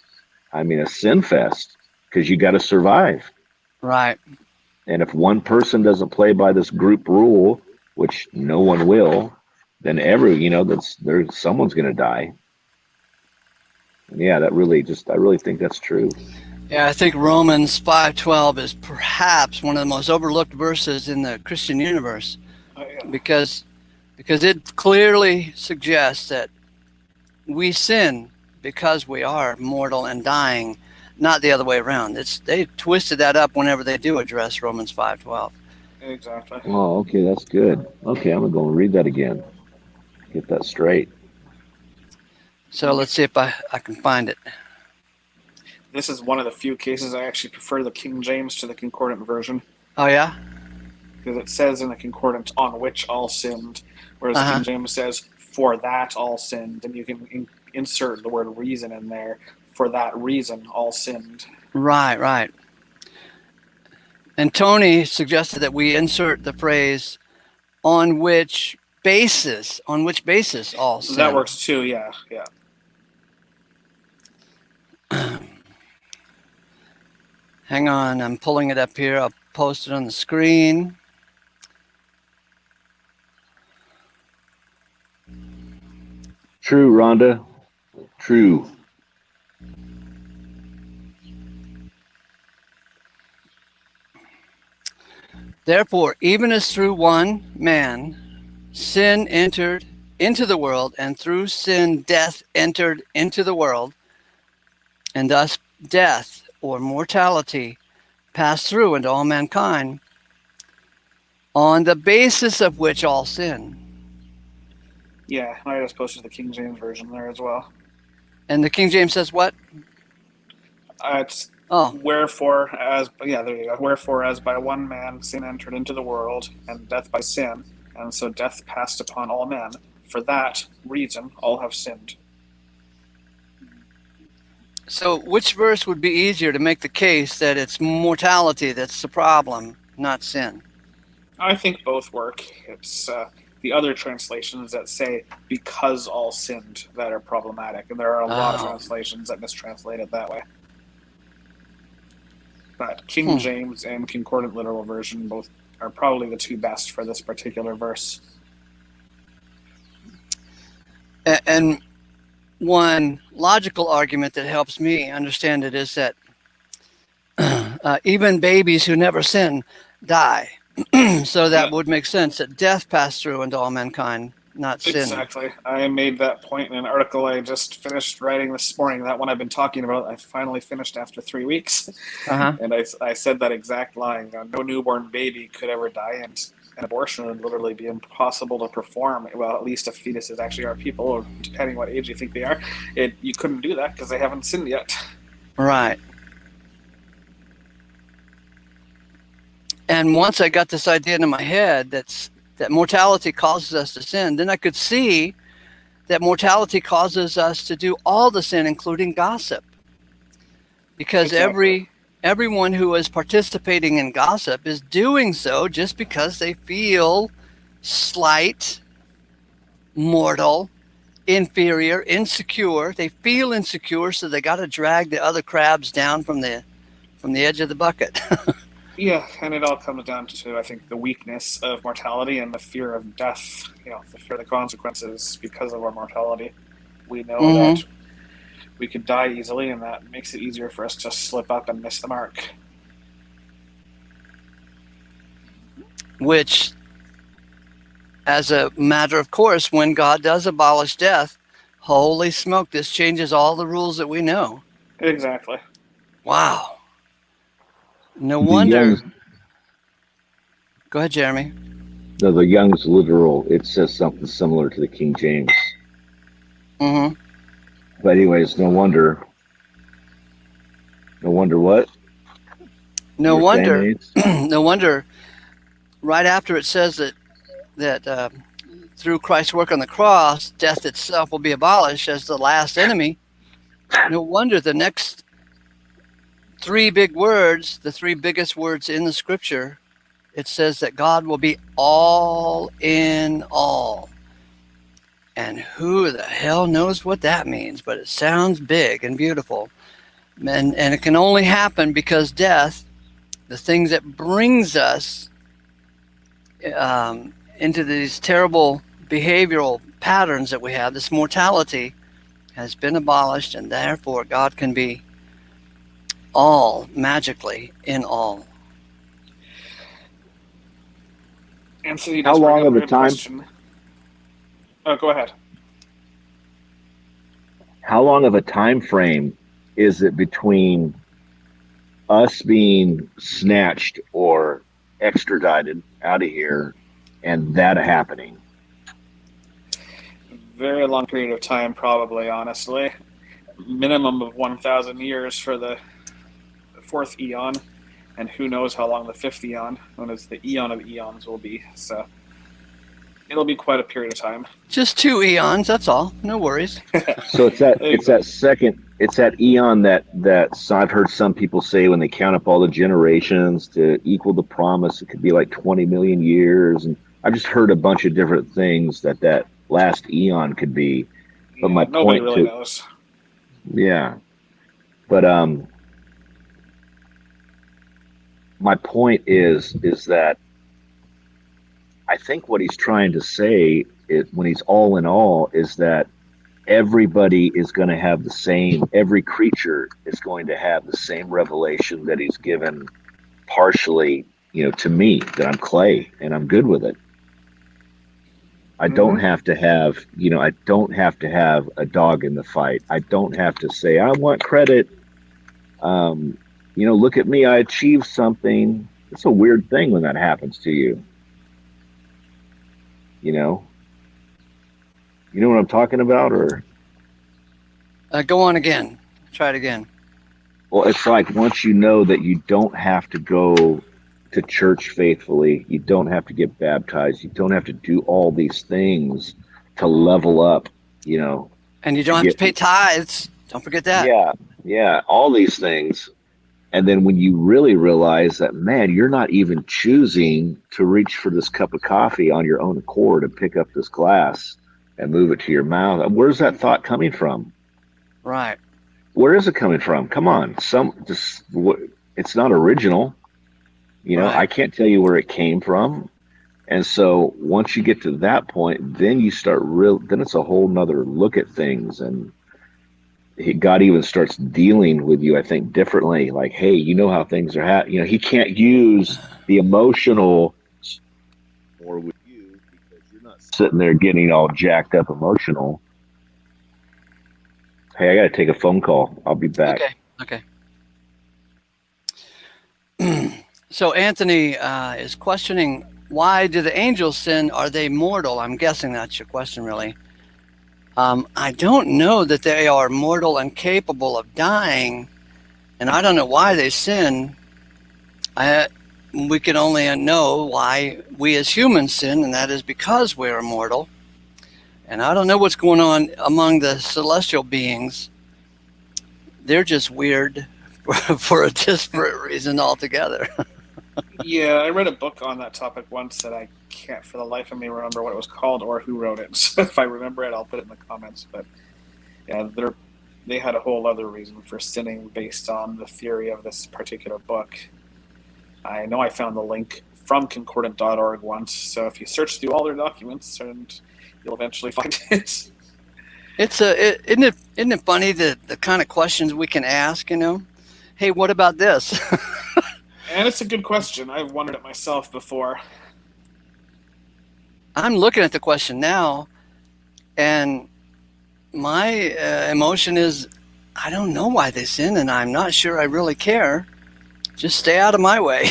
a sin fest because you got to survive. Right. And if one person doesn't play by this group rule, which no one will, then someone's going to die. Yeah, I really think that's true. Yeah, I think Romans 5:12 is perhaps one of the most overlooked verses in the Christian universe, Oh, yeah. because it clearly suggests that we sin because we are mortal and dying, not the other way around. They twisted that up whenever they do address Romans 5:12. Exactly. Oh, okay, that's good. Okay, I'm gonna go and read that again. get that straight. So let's see if I can find it. This is one of the few cases I actually prefer the King James to the concordant version, Oh, yeah? because it says in the concordant, on which all sinned, whereas Uh-huh. King James says, for that all sinned, and you can insert the word reason in there. For that reason, all sinned. Right. And Tony suggested that we insert the phrase, on which basis all sin. That works too, yeah. Hang on, I'm pulling it up here. I'll post it on the screen. True, Rhonda. True. Therefore, even as through one man sin entered into the world, and through sin death entered into the world, and thus death or mortality passed through into all mankind, on the basis of which all sin. Yeah, I just posted the King James version there as well. And the King James says what? It's Oh, wherefore as there you go. Wherefore as by one man sin entered into the world, and death by sin, and so death passed upon all men. For that reason all have sinned. so which verse would be easier to make the case that it's mortality that's the problem, not sin? I think both work. It's the other translations that say because all sinned that are problematic, and there are a lot of translations that mistranslate it that way. But King James and Concordant Literal Version both are probably the two best for this particular verse. And one logical argument that helps me understand it is that even babies who never sin die. So that would make sense that death passed through into all mankind, not sin. Exactly. I made that point in an article I just finished writing this morning. That one I've been talking about, I finally finished after 3 weeks. And I said that exact line. No newborn baby could ever die, and an abortion would literally be impossible to perform. Well, at least if fetuses actually are people, or depending what age you think they are. You couldn't do that because they haven't sinned yet. Right. And once I got this idea into my head that mortality causes us to sin, then I could see that mortality causes us to do all the sin, including gossip. Because everyone who is participating in gossip is doing so just because they feel slight, mortal, inferior, insecure. They feel insecure, so they got to drag the other crabs down from the edge of the bucket. Yeah, and it all comes down to, I think, the weakness of mortality and the fear of death, the fear of the consequences because of our mortality. We know that we could die easily, and that makes it easier for us to slip up and miss the mark. Which, as a matter of course, when God does abolish death, holy smoke, this changes all the rules that we know. Exactly. Wow. No wonder. Go ahead, Jeremy. No, the Young's literal, it says something similar to the King James. But anyways, no wonder. No wonder what? No wonder. No wonder. Right after it says that through Christ's work on the cross, death itself will be abolished as the last enemy. No wonder the next three big words, the three biggest words in the scripture, it says that God will be all in all. And who the hell knows what that means, but it sounds big and beautiful. And it can only happen because death, the things that brings us into these terrible behavioral patterns that we have, this mortality, has been abolished, and therefore God can be all, magically in all. Anthony, how long of a time? Question. Oh, go ahead. How long of a time frame is it between us being snatched or extradited out of here and that happening? very long period of time, probably, honestly. Minimum of 1,000 years for the fourth eon, and who knows how long the fifth eon, known as the eon of eons, will be. So it'll be quite a period of time. Just 2 eons, that's all. No worries. So it's that eon that I've heard some people say when they count up all the generations to equal the promise, it could be like 20 million years. And I've just heard a bunch of different things that last eon could be. But Yeah, my nobody point really to knows. yeah, but my point is that I think what he's trying to say is, when he's all in all, is that everybody is going to have the same, every creature is going to have the same revelation that he's given partially, to me, that I'm clay and I'm good with it. I don't have to have, I don't have to have a dog in the fight. I don't have to say, I want credit. Look at me, I achieved something. It's a weird thing when that happens to you. You know what I'm talking about? Or Go on again. Try it again. well, it's like once you know that you don't have to go to church faithfully, you don't have to get baptized, you don't have to do all these things to level up, And you don't have to pay tithes. Don't forget that. Yeah, all these things. And then when you really realize that, man, you're not even choosing to reach for this cup of coffee on your own accord and pick up this glass and move it to your mouth. Where's that thought coming from? Right. Where is it coming from? Come on. It's not original. Right. I can't tell you where it came from. And so once you get to that point, then you start then it's a whole nother look at things. And God even starts dealing with you, I think, differently. Like, hey, you know how things are happening. He can't use the emotional or with you because you're not sitting there getting all jacked up emotional. Hey, I got to take a phone call. I'll be back. Okay. So Anthony is questioning, why do the angels sin? Are they mortal? I'm guessing that's your question, really. I don't know that they are mortal and capable of dying, and I don't know why they sin. We can only know why we as humans sin, and that is because we are mortal. And I don't know what's going on among the celestial beings. They're just weird for a disparate reason altogether. Yeah, I read a book on that topic once that I can't for the life of me remember what it was called or who wrote it. So if I remember it, I'll put it in the comments. But yeah, they had a whole other reason for sinning based on the theory of this particular book. I know I found the link from concordant.org once, so if you search through all their documents, and you'll eventually find it. Isn't it funny the kind of questions we can ask, Hey, what about this? And it's a good question. I've wondered it myself before. I'm looking at the question now, and my emotion is, I don't know why they sin, and I'm not sure I really care. Just stay out of my way.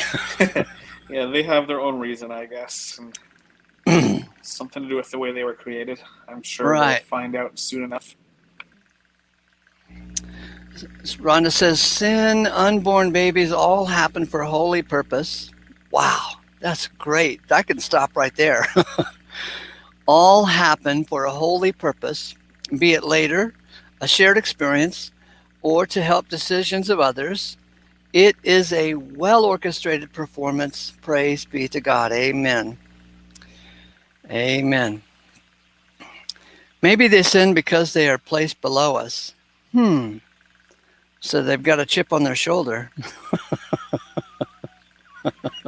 Yeah, they have their own reason, I guess. And something to do with the way they were created. I'm sure we'll find out soon enough. Rhonda says, sin, unborn babies all happen for a holy purpose. Wow, that's great. I can stop right there. All happen for a holy purpose, be it later, a shared experience, or to help decisions of others. It is a well-orchestrated performance. Praise be to God. Amen. Amen. Maybe they sin because they are placed below us. So they've got a chip on their shoulder.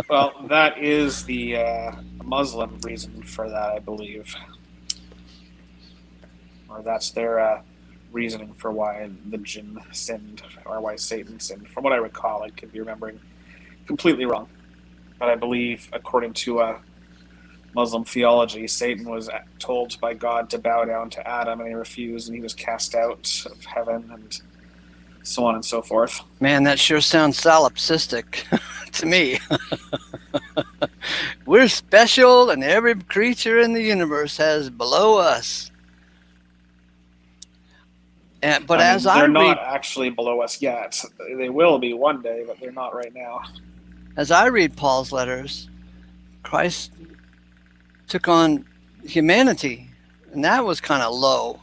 Well, that is the Muslim reason for that, I believe. Or that's their reasoning for why the jinn sinned, or why Satan sinned. From what I recall, I could be remembering completely wrong. But I believe, according to Muslim theology, Satan was told by God to bow down to Adam, and he refused, and he was cast out of heaven, and so on and so forth. Man, that sure sounds solipsistic to me. We're special, and every creature in the universe has below us. But I as mean, I they're read, not actually below us yet. They will be one day, but they're not right now. Paul's letters, Christ took on humanity, and that was kind of low.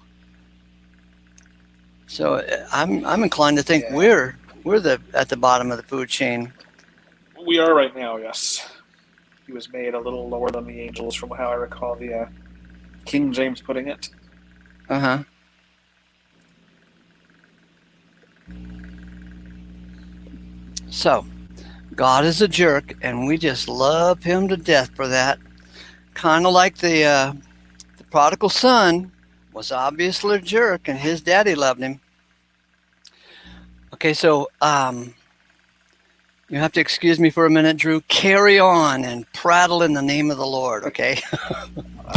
So I'm inclined to think Yeah. we're at the bottom of the food chain. We are right now, yes. He was made a little lower than the angels, from how I recall the King James putting it. Uh-huh. So God is a jerk, and we just love him to death for that. Kind of like the prodigal son was obviously a jerk, and his daddy loved him. Okay, so you have to excuse me for a minute, Drew. Carry on and prattle in the name of the Lord, okay?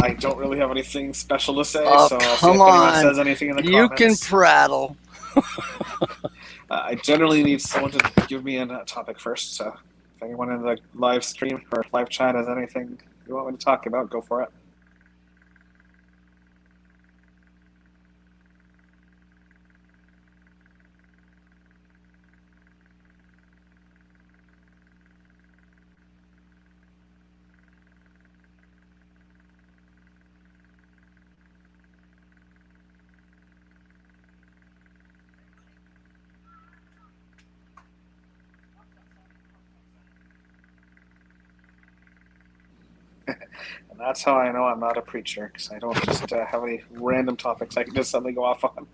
I don't really have anything special to say, Oh, so I'll see come if anyone on. says anything in the You can comments. prattle. I generally need someone to give me a topic first, so if anyone in the live stream or live chat has anything you want me to talk about, go for it. And that's how I know I'm not a preacher, because I don't just have any random topics I can just suddenly go off on.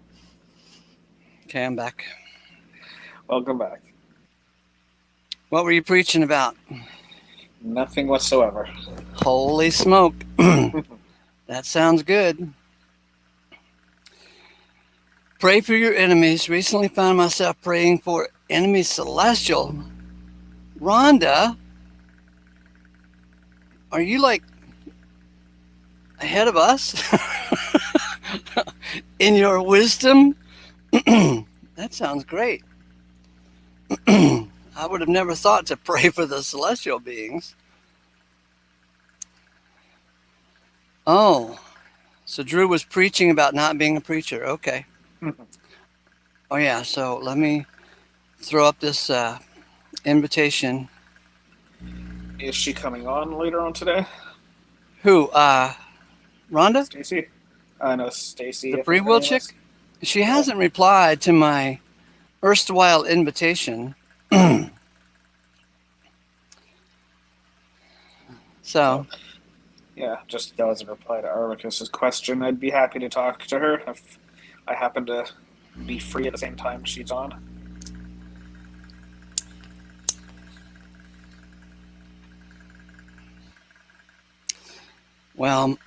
Okay, I'm back. Welcome back. What were you preaching about? Nothing whatsoever. Holy smoke. That sounds good. Pray for your enemies. Recently found myself praying for enemy celestial. Rhonda, are you like ahead of us in your wisdom? That sounds great. I would have never thought to pray for the celestial beings. Oh, so Drew was preaching about not being a preacher. Okay. Oh, yeah. So let me throw up this invitation. Is she coming on later on today? Who? Rhonda? Stacy? No, Stacy. The I free think her will name chick? is. She hasn't replied to my erstwhile invitation. So, Yeah, just that was a reply to Arvicus's question. I'd be happy to talk to her if I happen to be free at the same time she's on. well,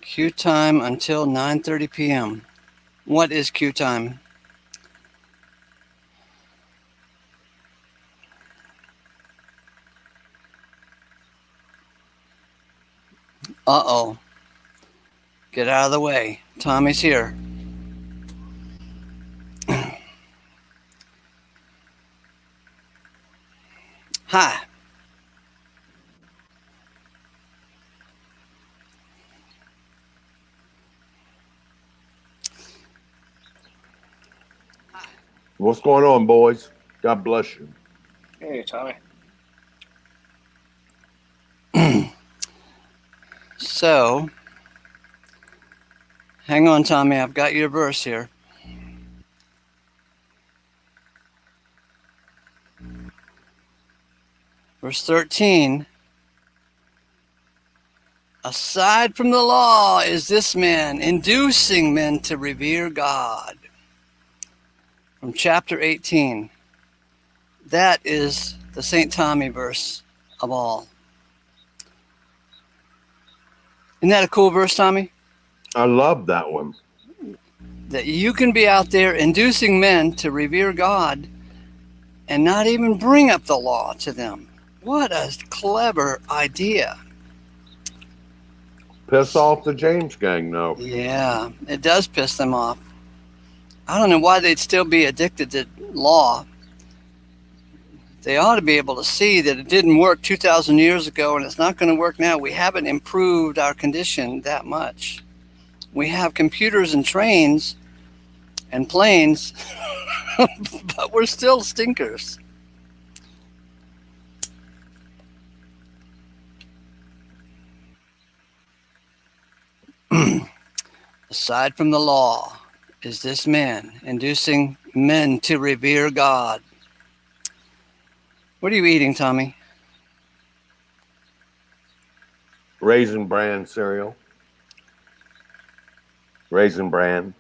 queue time until 9:30 p.m. What is queue time? Uh-oh. Get out of the way. Tommy's here. Hi. What's going on, boys? God bless you. Hey, Tommy. So, hang on, Tommy. I've got your verse here. Verse 13. Aside from the law is this man, inducing men to revere God. From chapter 18. That is the St. Tommy verse of all. Isn't that a cool verse, Tommy? I love that one. That you can be out there inducing men to revere God and not even bring up the law to them. What a clever idea. Piss off the James gang, though. Yeah, it does piss them off. I don't know why they'd still be addicted to law. They ought to be able to see that it didn't work 2,000 years ago and it's not going to work now. We haven't improved our condition that much. We have computers and trains and planes, but we're still stinkers. Aside from the law, is this man inducing men to revere God? What are you eating, Tommy? Raisin Bran cereal. Raisin Bran.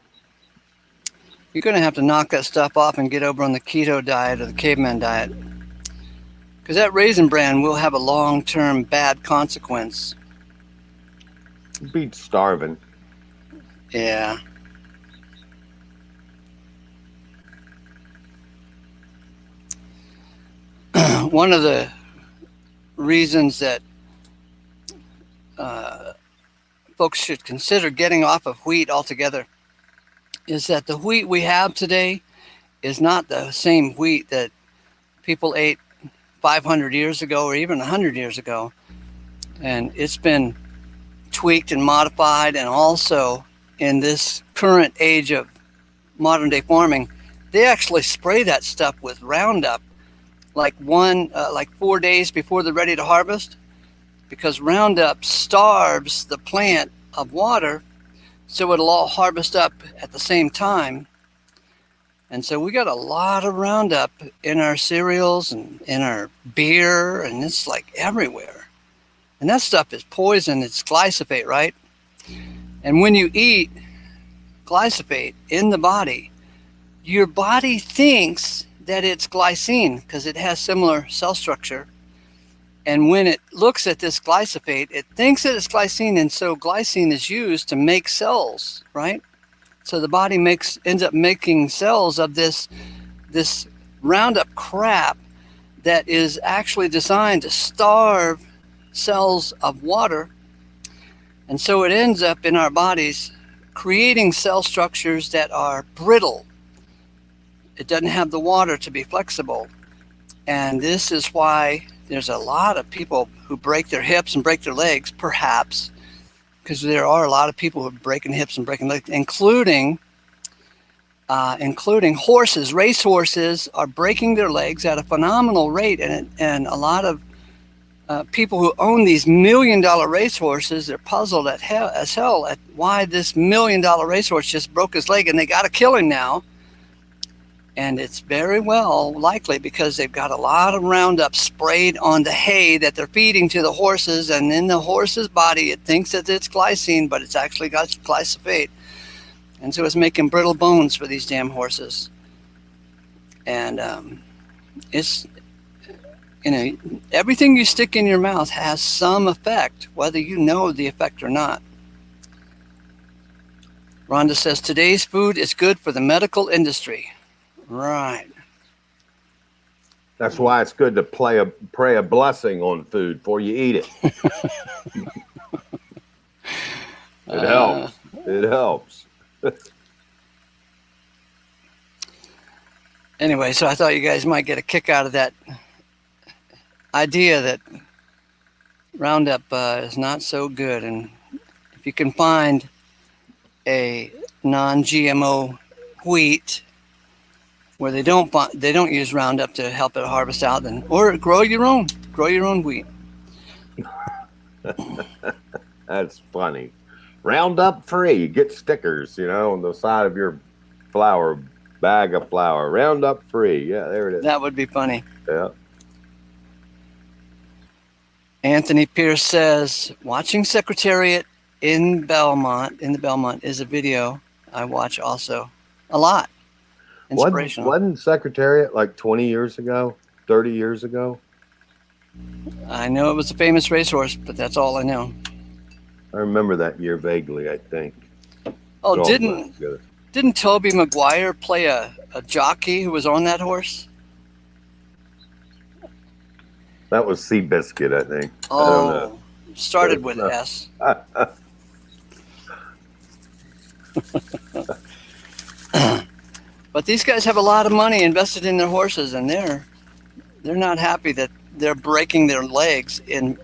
You're going to have to knock that stuff off and get over on the keto diet or the caveman diet. Because that Raisin Bran will have a long-term bad consequence. Beats starving. Yeah. One of the reasons that folks should consider getting off of wheat altogether is that the wheat we have today is not the same wheat that people ate 500 years ago or even 100 years ago. And it's been tweaked and modified, and also in this current age of modern day farming, they actually spray that stuff with Roundup like 4 days before they're ready to harvest, because Roundup starves the plant of water, so it'll all harvest up at the same time. And so we got a lot of Roundup in our cereals and in our beer, and it's like everywhere. And that stuff is poison. It's glyphosate, right? And when you eat glyphosate in the body, your body thinks that it's glycine because it has similar cell structure. And when it looks at this glyphosate, it thinks that it's glycine, and so glycine is used to make cells, right? So the body ends up making cells of this Roundup crap that is actually designed to starve cells of water. And so it ends up in our bodies creating cell structures that are brittle. It doesn't have the water to be flexible. And this is why there's a lot of people who break their hips and break their legs, perhaps, because there are a lot of people who are breaking hips and breaking legs, including horses. Race horses are breaking their legs at a phenomenal rate, and a lot of people who own these $1 million racehorses, they're puzzled as hell at why this $1 million racehorse just broke his leg, and they got to kill him now. And it's very well likely because they've got a lot of Roundup sprayed on the hay that they're feeding to the horses, and in the horse's body it thinks that it's glycine, but it's actually got glyphosate. And so it's making brittle bones for these damn horses. And it's, everything you stick in your mouth has some effect, whether you know the effect or not. Rhonda says, today's food is good for the medical industry. Right. That's why it's good to pray a blessing on food before you eat it. It helps. It helps. Anyway, so I thought you guys might get a kick out of that idea that Roundup is not so good. And if you can find a non-GMO wheat where they don't use Roundup to help it harvest out, or grow your own wheat. That's funny. Roundup free. You get stickers, on the side of your bag of flour. Roundup free. Yeah, there it is. That would be funny. Yeah. Anthony Pierce says, watching Secretariat in the Belmont is a video I watch also a lot. Inspirational. Wasn't Secretariat like 20 years ago, 30 years ago? I know it was a famous racehorse, but that's all I know. I remember that year vaguely, I think. Oh, didn't Toby Maguire play a jockey who was on that horse? That was Seabiscuit, I think. Oh, I don't know. Started with S. But these guys have a lot of money invested in their horses, and they're not happy that they're breaking their legs in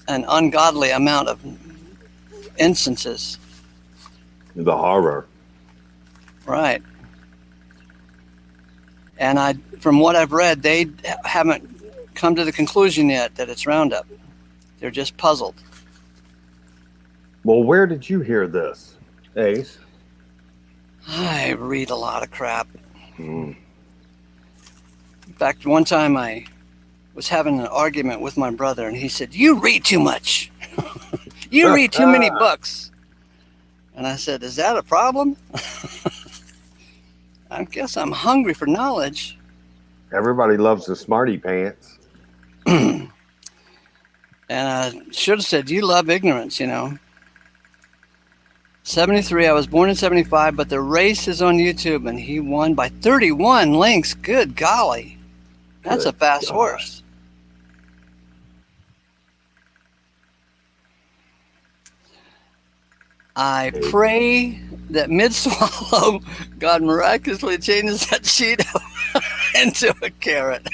an ungodly amount of instances. The horror. Right. And from what I've read, they haven't come to the conclusion yet that it's Roundup. They're just puzzled. Well, where did you hear this, Ace? I read a lot of crap. Mm. In fact, one time I was having an argument with my brother, and he said, "You read too much. You read too many books." And I said, "Is that a problem?" I guess I'm hungry for knowledge. Everybody loves the smarty pants. And I should have said, "You love ignorance, 73, I was born in 75, but the race is on YouTube, and he won by 31 lengths. Good golly. That's a fast horse. I pray that mid-swallow, God miraculously changes that Cheeto into a carrot.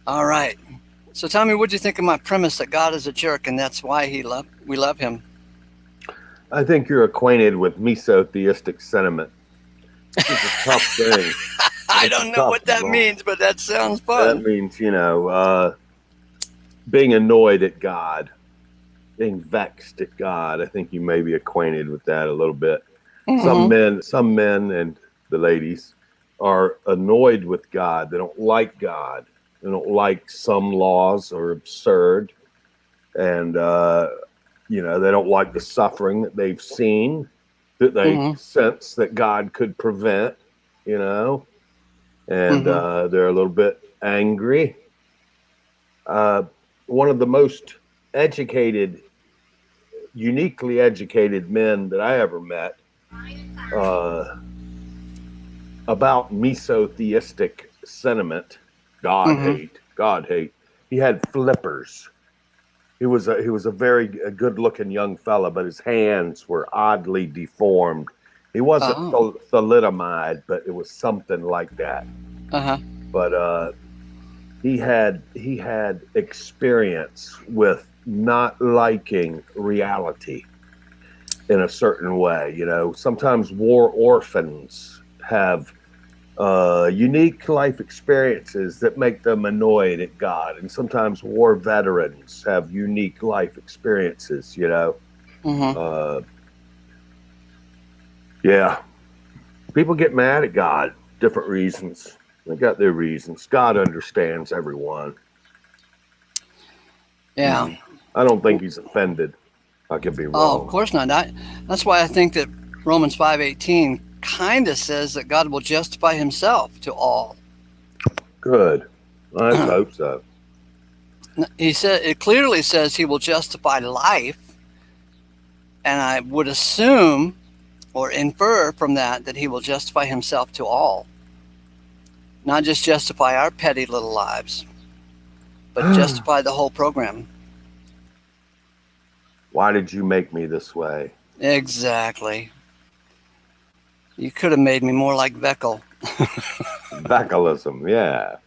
All right. So tell me, what do you think of my premise that God is a jerk and that's why we love him? I think you're acquainted with mesotheistic sentiment. It's a tough thing. I don't know what that means, but that sounds fun. That means, being annoyed at God, being vexed at God. I think you may be acquainted with that a little bit. Mm-hmm. Some men and the ladies are annoyed with God. They don't like God. They don't like some laws are absurd. And, they don't like the suffering that they've seen, that they sense that God could prevent, and they're a little bit angry. One of the most uniquely educated men that I ever met about mesotheistic sentiment, God hate. He had flippers. He was a very good-looking young fella, but his hands were oddly deformed. He wasn't thalidomide, but it was something like that. But he had experience with not liking reality in a certain way. Sometimes war orphans have unique life experiences that make them annoyed at God, and sometimes war veterans have unique life experiences. People get mad at God, different reasons. They got their reasons. God understands everyone. Yeah. I don't think he's offended. I could be wrong. Oh, of course not. That's why I think that Romans 5:18 kind of says that God will justify himself to all. Good. I hope so. It clearly says he will justify life, and I would assume or infer from that he will justify himself to all. Not just justify our petty little lives, but justify the whole program. Why did you make me this way? Exactly. You could have made me more like Veckel. Veckelism, yeah.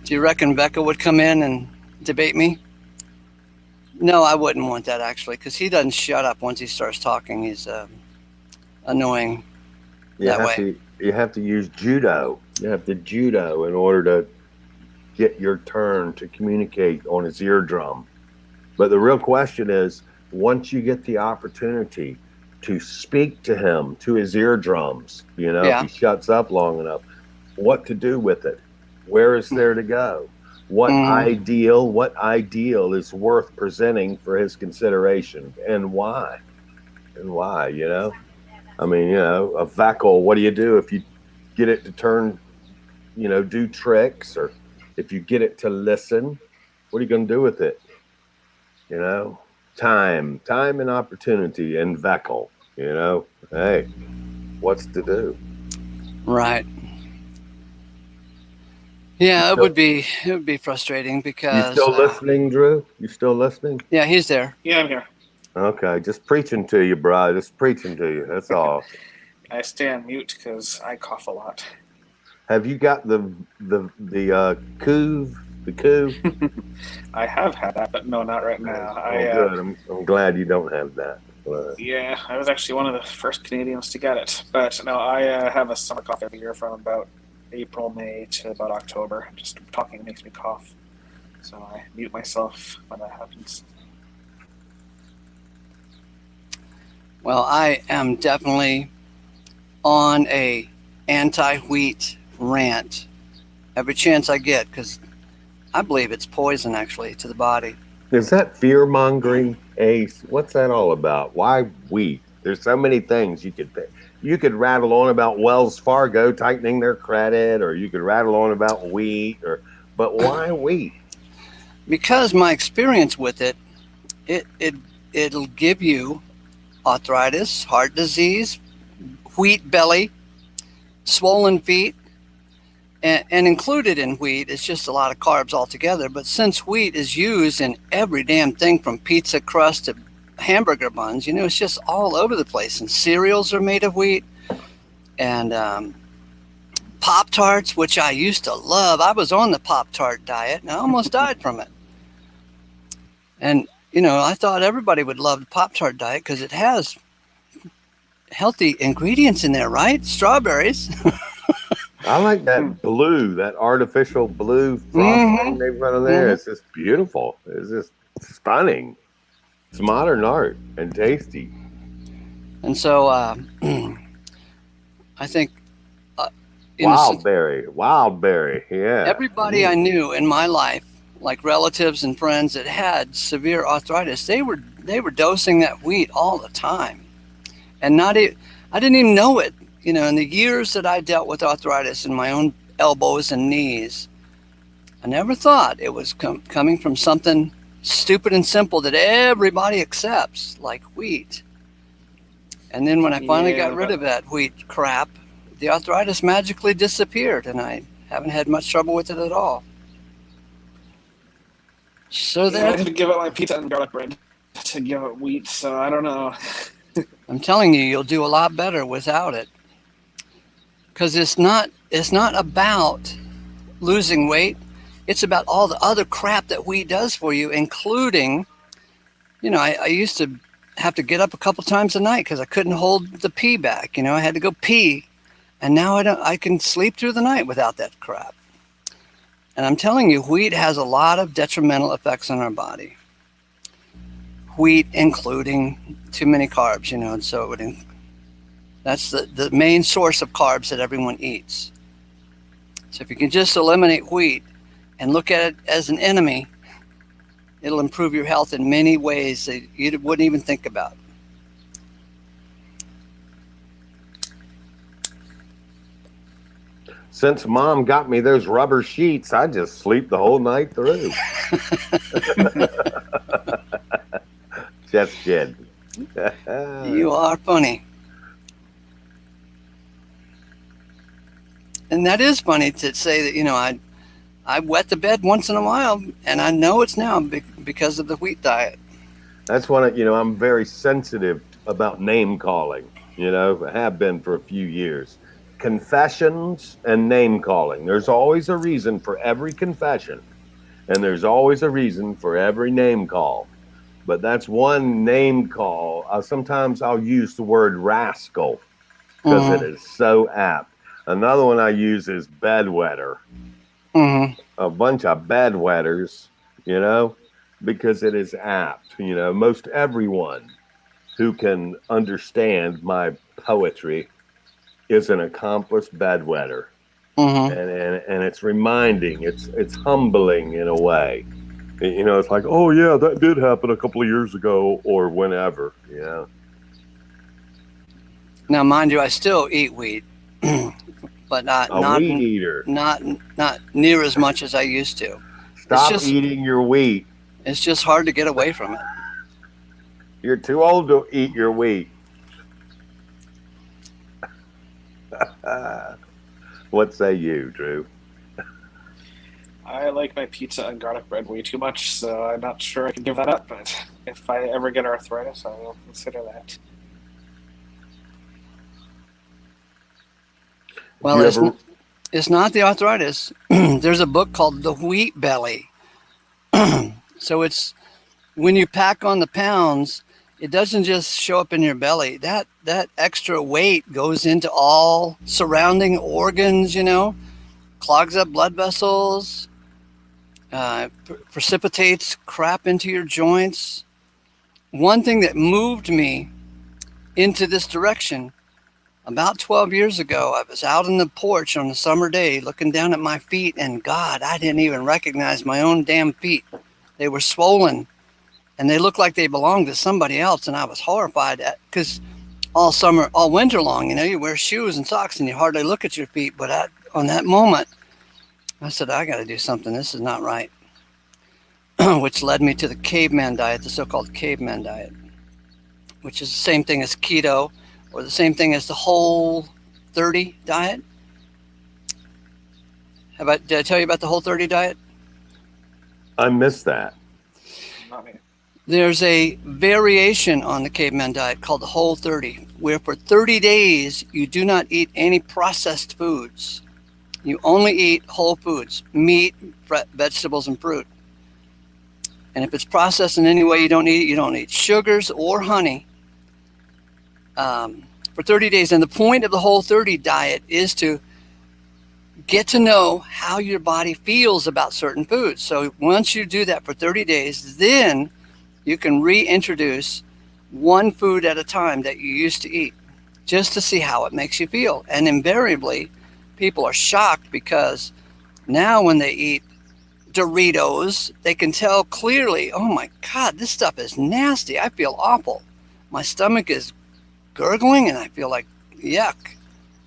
Do you reckon Veckel would come in and debate me? No, I wouldn't want that, actually, because he doesn't shut up once he starts talking. He's annoying that way. You have to use judo. You have to judo in order to get your turn to communicate on his eardrum. But the real question is, once you get the opportunity to speak to him, to his eardrums, if he shuts up long enough, what to do with it? Where is there to go? What ideal is worth presenting for his consideration, and why? A Veckel, what do you do if you get it to turn, do tricks, or if you get it to listen, what are you going to do with it? Time and opportunity and Veckel, hey, what's to do? Right. Yeah, it would be frustrating because... You still listening, Drew? You still listening? Yeah, he's there. Yeah, I'm here. Okay, just preaching to you, bro. Just preaching to you. That's all. I stay on mute because I cough a lot. Have you got the couve? The couve? I have had that, but no, not right now. Good. I'm glad you don't have that. Yeah, I was actually one of the first Canadians to get it. But no, I have a summer cough every year from about April, May to about October. Just talking makes me cough. So I mute myself when that happens. Well, I am definitely on a anti-wheat rant every chance I get because I believe it's poison actually to the body. Is that fear mongering, Ace? What's that all about? Why wheat? There's so many things you could think. You could rattle on about Wells Fargo tightening their credit, or you could rattle on about wheat, but why wheat? Because my experience with it'll give you arthritis, heart disease, wheat belly, swollen feet, and included in wheat is just a lot of carbs altogether. But since wheat is used in every damn thing from pizza crust to hamburger buns, it's just all over the place. And cereals are made of wheat. And Pop-Tarts, which I used to love. I was on the Pop-Tart diet and I almost died from it. And, I thought everybody would love the Pop-Tart diet because it has healthy ingredients in there, right? Strawberries. I like that blue, that artificial blue frosting they've got on there. It's just beautiful. It's just stunning. It's modern art and tasty. And so I think wildberry, yeah. Everybody I knew in my life, like relatives and friends that had severe arthritis, they were dosing that wheat all the time, and I didn't even know it. In the years that I dealt with arthritis in my own elbows and knees, I never thought it was coming from something stupid and simple that everybody accepts, like wheat. And then when I finally got rid of that wheat crap, the arthritis magically disappeared, and I haven't had much trouble with it at all. So I had to give up my pizza and garlic bread to give up wheat, so I don't know. I'm telling you, you'll do a lot better without it. Because it's not about losing weight. It's about all the other crap that wheat does for you, including, I used to have to get up a couple times a night because I couldn't hold the pee back. I had to go pee, and now I can sleep through the night without that crap. And I'm telling you, wheat has a lot of detrimental effects on our body. Wheat, including too many carbs, and so it would. That's the main source of carbs that everyone eats. So if you can just eliminate wheat and look at it as an enemy, it'll improve your health in many ways that you wouldn't even think about. Since Mom got me those rubber sheets, I just sleep the whole night through. Just kidding. You are funny. And that is funny to say that, I wet the bed once in a while, and I know it's now because of the wheat diet. That's one I'm very sensitive about name calling, I have been for a few years. Confessions and name calling. There's always a reason for every confession, and there's always a reason for every name call. But that's one name call. Sometimes I'll use the word rascal because it is so apt. Another one I use is bedwetter. A bunch of bedwetters, because it is apt. Most everyone who can understand my poetry is an accomplished bedwetter. And it's reminding, it's humbling in a way. It's like, oh yeah, that did happen a couple of years ago or whenever. Now, mind you, I still eat wheat. But not wheat eater. Not near as much as I used to. Stop eating your wheat. It's just hard to get away from it. You're too old to eat your wheat. What say you, Drew? I like my pizza and garlic bread way too much, so I'm not sure I can give that up. But if I ever get arthritis, I will consider that. Well, It's not the arthritis. There's a book called The Wheat Belly. So it's when you pack on the pounds, it doesn't just show up in your belly. That extra weight goes into all surrounding organs, clogs up blood vessels, precipitates crap into your joints. One thing that moved me into this direction about 12 years ago, I was out on the porch on a summer day looking down at my feet, and God, I didn't even recognize my own damn feet. They were swollen and they looked like they belonged to somebody else, and I was horrified because all winter long, you wear shoes and socks and you hardly look at your feet. But on that moment, I said, I got to do something. This is not right. Which led me to the caveman diet, the so-called caveman diet, which is the same thing as keto or the same thing as the Whole30 diet. Did I tell you about the Whole30 diet? I missed that. Not me. There's a variation on the caveman diet called the Whole30, where for 30 days you do not eat any processed foods. You only eat whole foods, meat, vegetables, and fruit. And if it's processed in any way you don't eat it, you don't eat sugars or honey for 30 days. And the point of the Whole30 diet is to get to know how your body feels about certain foods. So once you do that for 30 days, then you can reintroduce one food at a time that you used to eat just to see how it makes you feel. And invariably, people are shocked because now when they eat Doritos, they can tell clearly, oh my God, this stuff is nasty. I feel awful. My stomach is gurgling and I feel like yuck.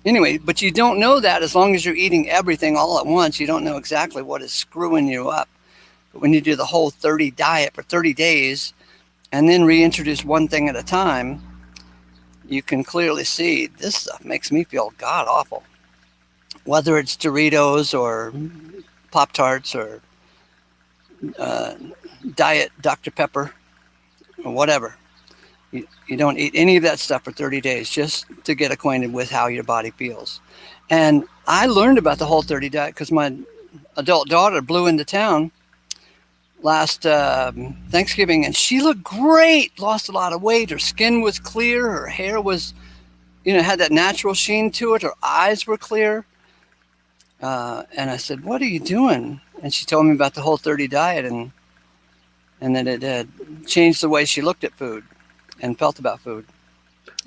Anyway, but you don't know that as long as you're eating everything all at once. You don't know exactly what is screwing you up. But when you do the Whole30 diet for 30 days and then reintroduce one thing at a time, you can clearly see this stuff makes me feel god awful. Whether it's Doritos or Pop-Tarts or Diet Dr. Pepper or whatever. You don't eat any of that stuff for 30 days just to get acquainted with how your body feels. And I learned about the Whole30 diet because my adult daughter blew into town last Thanksgiving, and she looked great, lost a lot of weight. Her skin was clear. Her hair was, had that natural sheen to it. Her eyes were clear. And I said, what are you doing? And she told me about the Whole30 diet and that it had changed the way she looked at food and felt about food.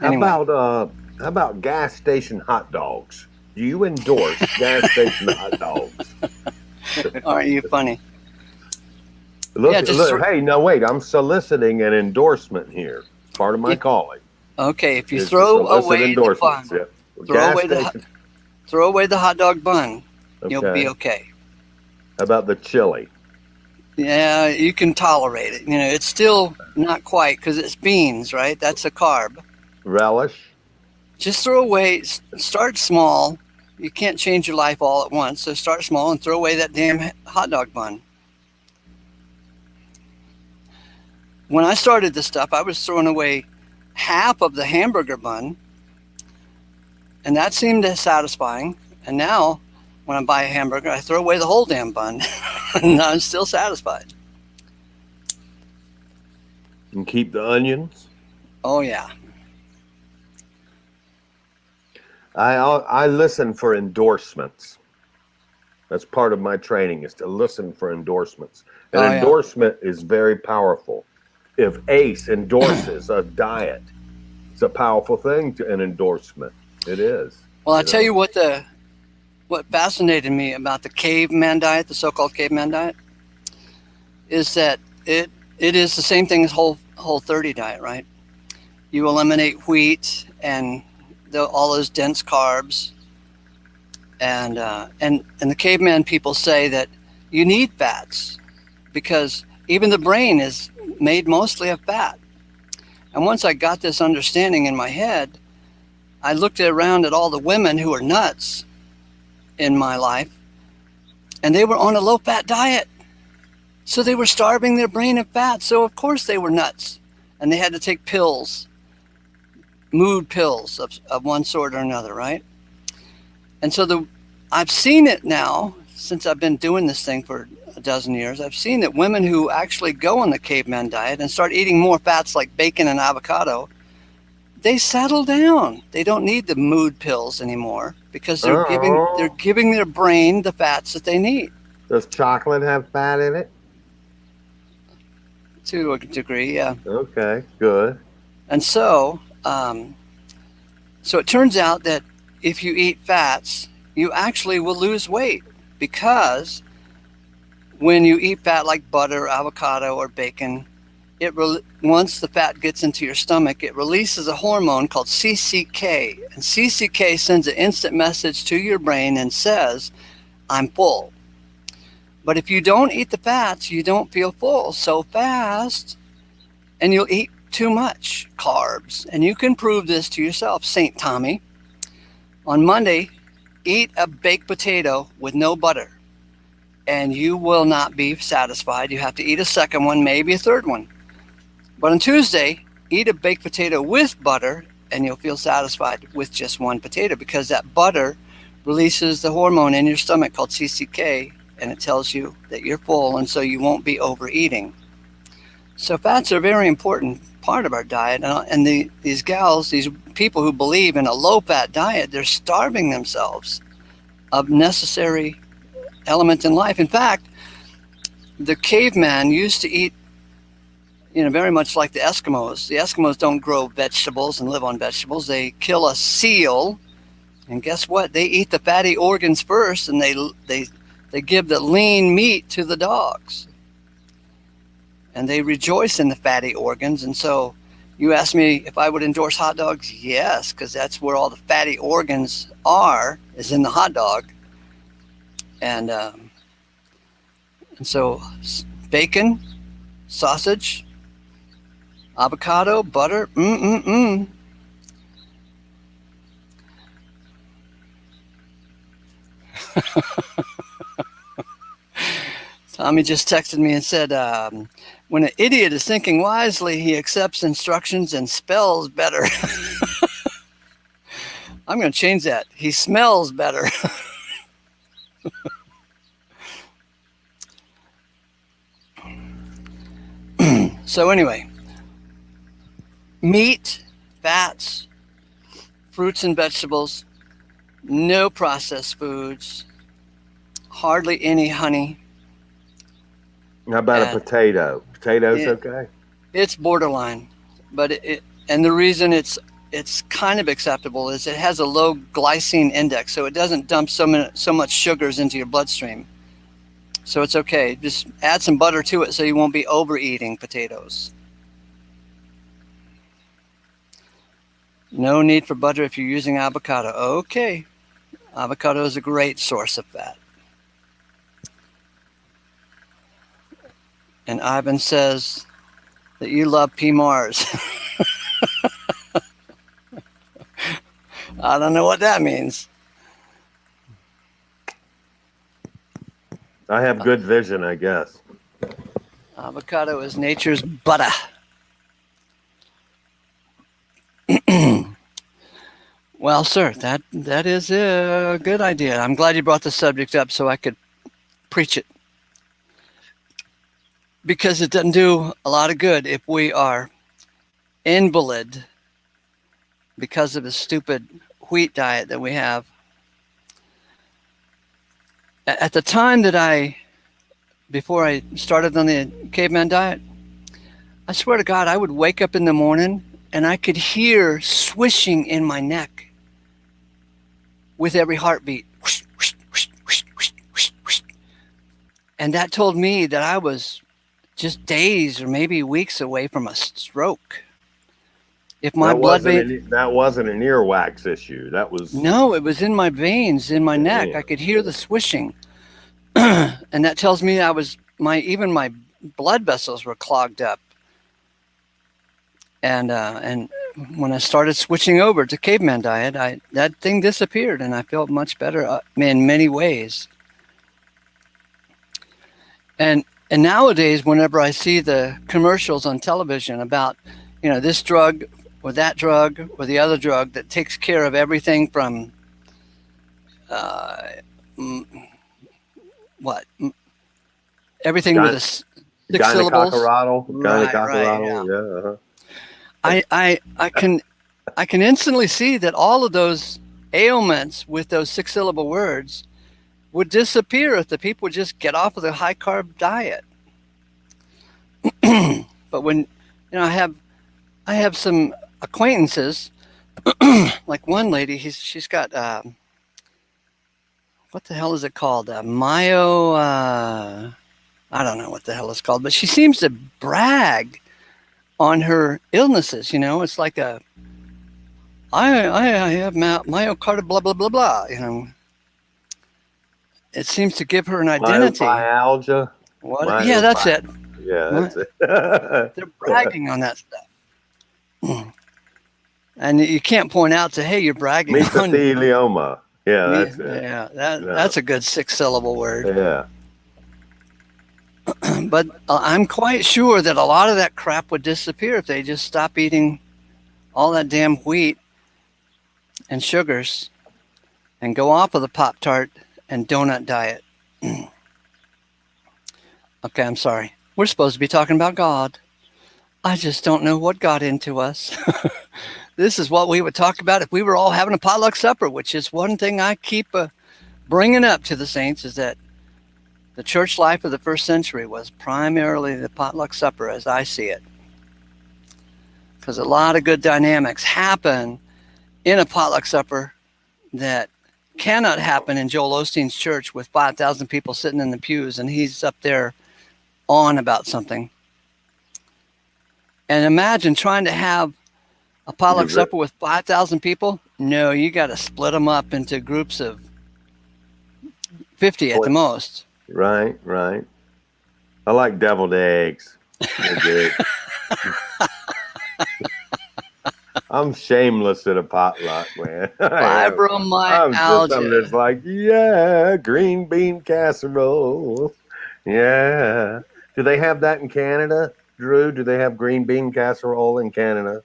Anyway. How about gas station hot dogs? Do you endorse gas station hot dogs? Aren't you funny? Look, hey, no, wait. I'm soliciting an endorsement here. Part of my calling. Okay, if you throw away the bun, throw away the hot dog bun, you'll be okay. How about the chili? Yeah, you can tolerate it. It's still not quite because it's beans, right? That's a carb. Relish? Just throw away, start small. You can't change your life all at once. So start small and throw away that damn hot dog bun. When I started this stuff, I was throwing away half of the hamburger bun. And that seemed satisfying. And now when I buy a hamburger, I throw away the whole damn bun. And I'm still satisfied. And keep the onions? Oh, yeah. I listen for endorsements. That's part of my training, is to listen for endorsements. An endorsement is very powerful. If ACE endorses a diet, it's a powerful thing, an endorsement. It is. Well, I'll tell you what fascinated me about the caveman diet, the so-called caveman diet, is that it is the same thing as Whole30 diet, right? You eliminate wheat and all those dense carbs, and the caveman people say that you need fats because even the brain is made mostly of fat. And once I got this understanding in my head, I looked around at all the women who were nuts in my life, and they were on a low-fat diet. So they were starving their brain of fat. So of course they were nuts, and they had to take pills, mood pills of one sort or another, right? And so I've seen it now since I've been doing this thing for a dozen years. I've seen that women who actually go on the caveman diet and start eating more fats like bacon and avocado, they settle down. They don't need the mood pills anymore because they're giving their brain the fats that they need. Does chocolate have fat in it? To a degree, yeah. Okay, good. And so it turns out that if you eat fats, you actually will lose weight, because when you eat fat like butter, avocado, or bacon, once the fat gets into your stomach, it releases a hormone called CCK. And CCK sends an instant message to your brain and says, I'm full. But if you don't eat the fats, you don't feel full so fast, and you'll eat too much carbs. And you can prove this to yourself. St. Tommy, on Monday, eat a baked potato with no butter, and you will not be satisfied. You have to eat a second one, maybe a third one. But on Tuesday, eat a baked potato with butter, and you'll feel satisfied with just one potato, because that butter releases the hormone in your stomach called CCK, and it tells you that you're full, and so you won't be overeating. So fats are a very important part of our diet, and these gals, these people who believe in a low-fat diet, they're starving themselves of necessary elements in life. In fact, the caveman used to eat, very much like the Eskimos. The Eskimos don't grow vegetables and live on vegetables. They kill a seal, and guess what? They eat the fatty organs first, and they give the lean meat to the dogs. And they rejoice in the fatty organs. And so you asked me if I would endorse hot dogs? Yes, because that's where all the fatty organs are, is in the hot dog. And so bacon, sausage, avocado, butter, Tommy just texted me and said, when an idiot is thinking wisely, he accepts instructions and spells better. I'm going to change that. He smells better. So anyway, meat, fats, fruits and vegetables, no processed foods, hardly any honey. How about a potato? Potatoes okay? It's borderline, but and the reason it's kind of acceptable is it has a low glycine index, so it doesn't dump so much sugars into your bloodstream. So it's okay. Just add some butter to it so you won't be overeating potatoes. No need for butter if you're using avocado. Okay. Avocado is a great source of fat. And Ivan says that you love P. Mars. I don't know what that means. I have good vision, I guess. Avocado is nature's butter. Well, sir, that is a good idea. I'm glad you brought the subject up so I could preach it. Because it doesn't do a lot of good if we are invalid because of the stupid wheat diet that we have. At the time before I started on the caveman diet, I swear to God, I would wake up in the morning and I could hear swishing in my neck with every heartbeat. And that told me that I was just days or maybe weeks away from a stroke. If my that wasn't an earwax issue. That was no, it was in my veins, in my neck. I could hear the swishing, and that tells me even my blood vessels were clogged up. And when I started switching over to caveman diet, that thing disappeared, and I felt much better in many ways. And nowadays, whenever I see the commercials on television about, this drug or that drug or the other drug that takes care of everything from mm, what? Everything with six syllables. Right. Yeah. Gynecocorado, yeah. Uh-huh. I can instantly see that all of those ailments with those 6-syllable words would disappear if the people would just get off of the high carb diet. But when I have some acquaintances, like one lady, she's got what the hell is it called? Myo. I don't know what the hell it's called, but she seems to brag on her illnesses. It's like I have myocardial blah blah blah blah. It seems to give her an identity. Myalgia. What? Yeah, that's it. Yeah, that's it. They're bragging on that stuff. And you can't point out to, hey, you're bragging on mesothelioma. Yeah, that's it. Yeah, that's a good 6-syllable word. Yeah. But I'm quite sure that a lot of that crap would disappear if they just stop eating all that damn wheat and sugars and go off of the Pop-Tart and donut diet. Okay, I'm sorry. We're supposed to be talking about God. I just don't know what got into us. This is what we would talk about if we were all having a potluck supper, which is one thing I keep bringing up to the saints, is that the church life of the first century was primarily the potluck supper as I see it. Because a lot of good dynamics happen in a potluck supper that cannot happen in Joel Osteen's church with 5,000 people sitting in the pews and he's up there on about something. And imagine trying to have a potluck supper with 5,000 people. No, you got to split them up into groups of 50 at the most. Right. I like deviled eggs. They're good. I'm shameless at a potluck, man. Fibromyalgia. I'm just like, yeah, green bean casserole. Yeah. Do they have that in Canada, Drew? Do they have green bean casserole in Canada?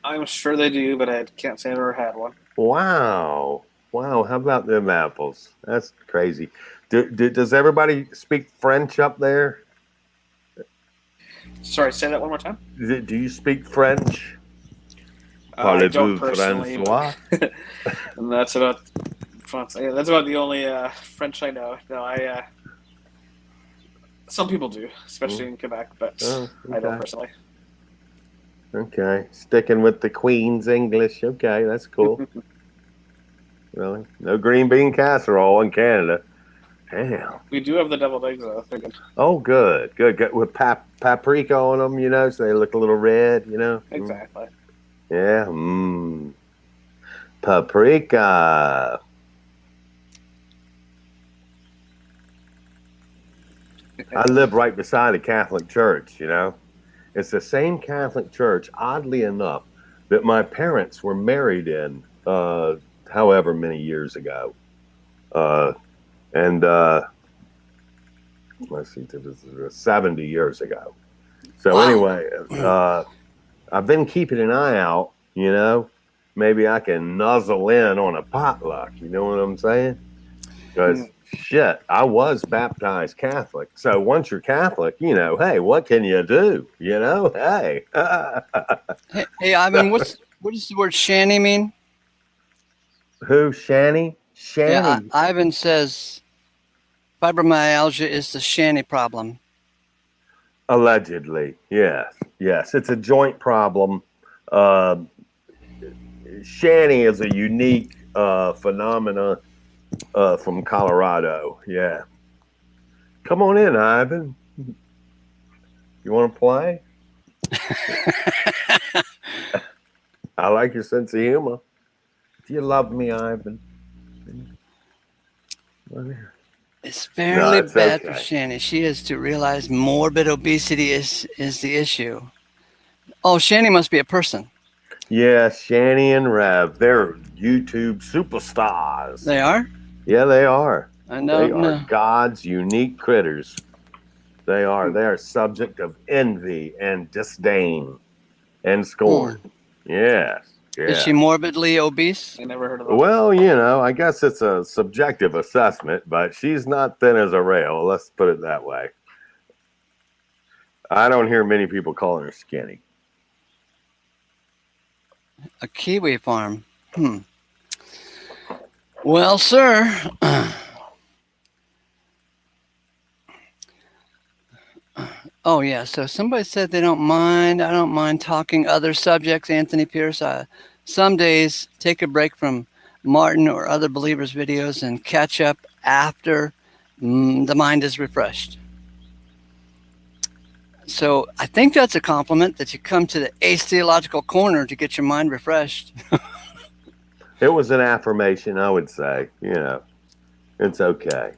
I'm sure they do, but I can't say I've ever had one. Wow. How about them apples? That's crazy. Does everybody speak French up there? Sorry, say that one more time. Do you speak French? I don't personally. And that's about the only French I know. No, some people do, especially in Quebec, but I don't personally. Okay, sticking with the Queen's English. Okay, that's cool. Really? No green bean casserole in Canada. Damn. We do have the deviled eggs, though. They're good. Oh, good. With paprika on them, so they look a little red, Exactly. Yeah. Paprika. I live right beside a Catholic church, It's the same Catholic church, oddly enough, that my parents were married in however many years ago. Let's see, this is 70 years ago. So anyway, I've been keeping an eye out, maybe I can nuzzle in on a potluck. You know what I'm saying? Because shit, I was baptized Catholic. So once you're Catholic, hey, what can you do? Hey. Hey, Ivan, what does the word shanny mean? Who? Shanny? Yeah, Ivan says fibromyalgia is the shanny problem. Allegedly, yes. It's a joint problem. Shanny is a unique phenomena from Colorado. Yeah. Come on in, Ivan. You want to play? I like your sense of humor. Do you love me, Ivan? It's fairly bad for Shanny. She has to realize morbid obesity is the issue. Oh, Shanny must be a person. Yeah, Shanny and Rev. They're YouTube superstars. They are? Yeah, they are. I know. They are God's unique critters. They are. They are subject of envy and disdain and scorn. Yes. Yeah. Is she morbidly obese? I never heard of them. Well, I guess it's a subjective assessment, but she's not thin as a rail. Let's put it that way. I don't hear many people calling her skinny. A kiwi farm. Well, sir. Oh, yeah. So somebody said they don't mind. I don't mind talking other subjects, Anthony Pierce. Some days take a break from Martin or other believers' videos and catch up after the mind is refreshed. So I think that's a compliment that you come to the Ace Theological Corner to get your mind refreshed. It was an affirmation, I would say. It's okay.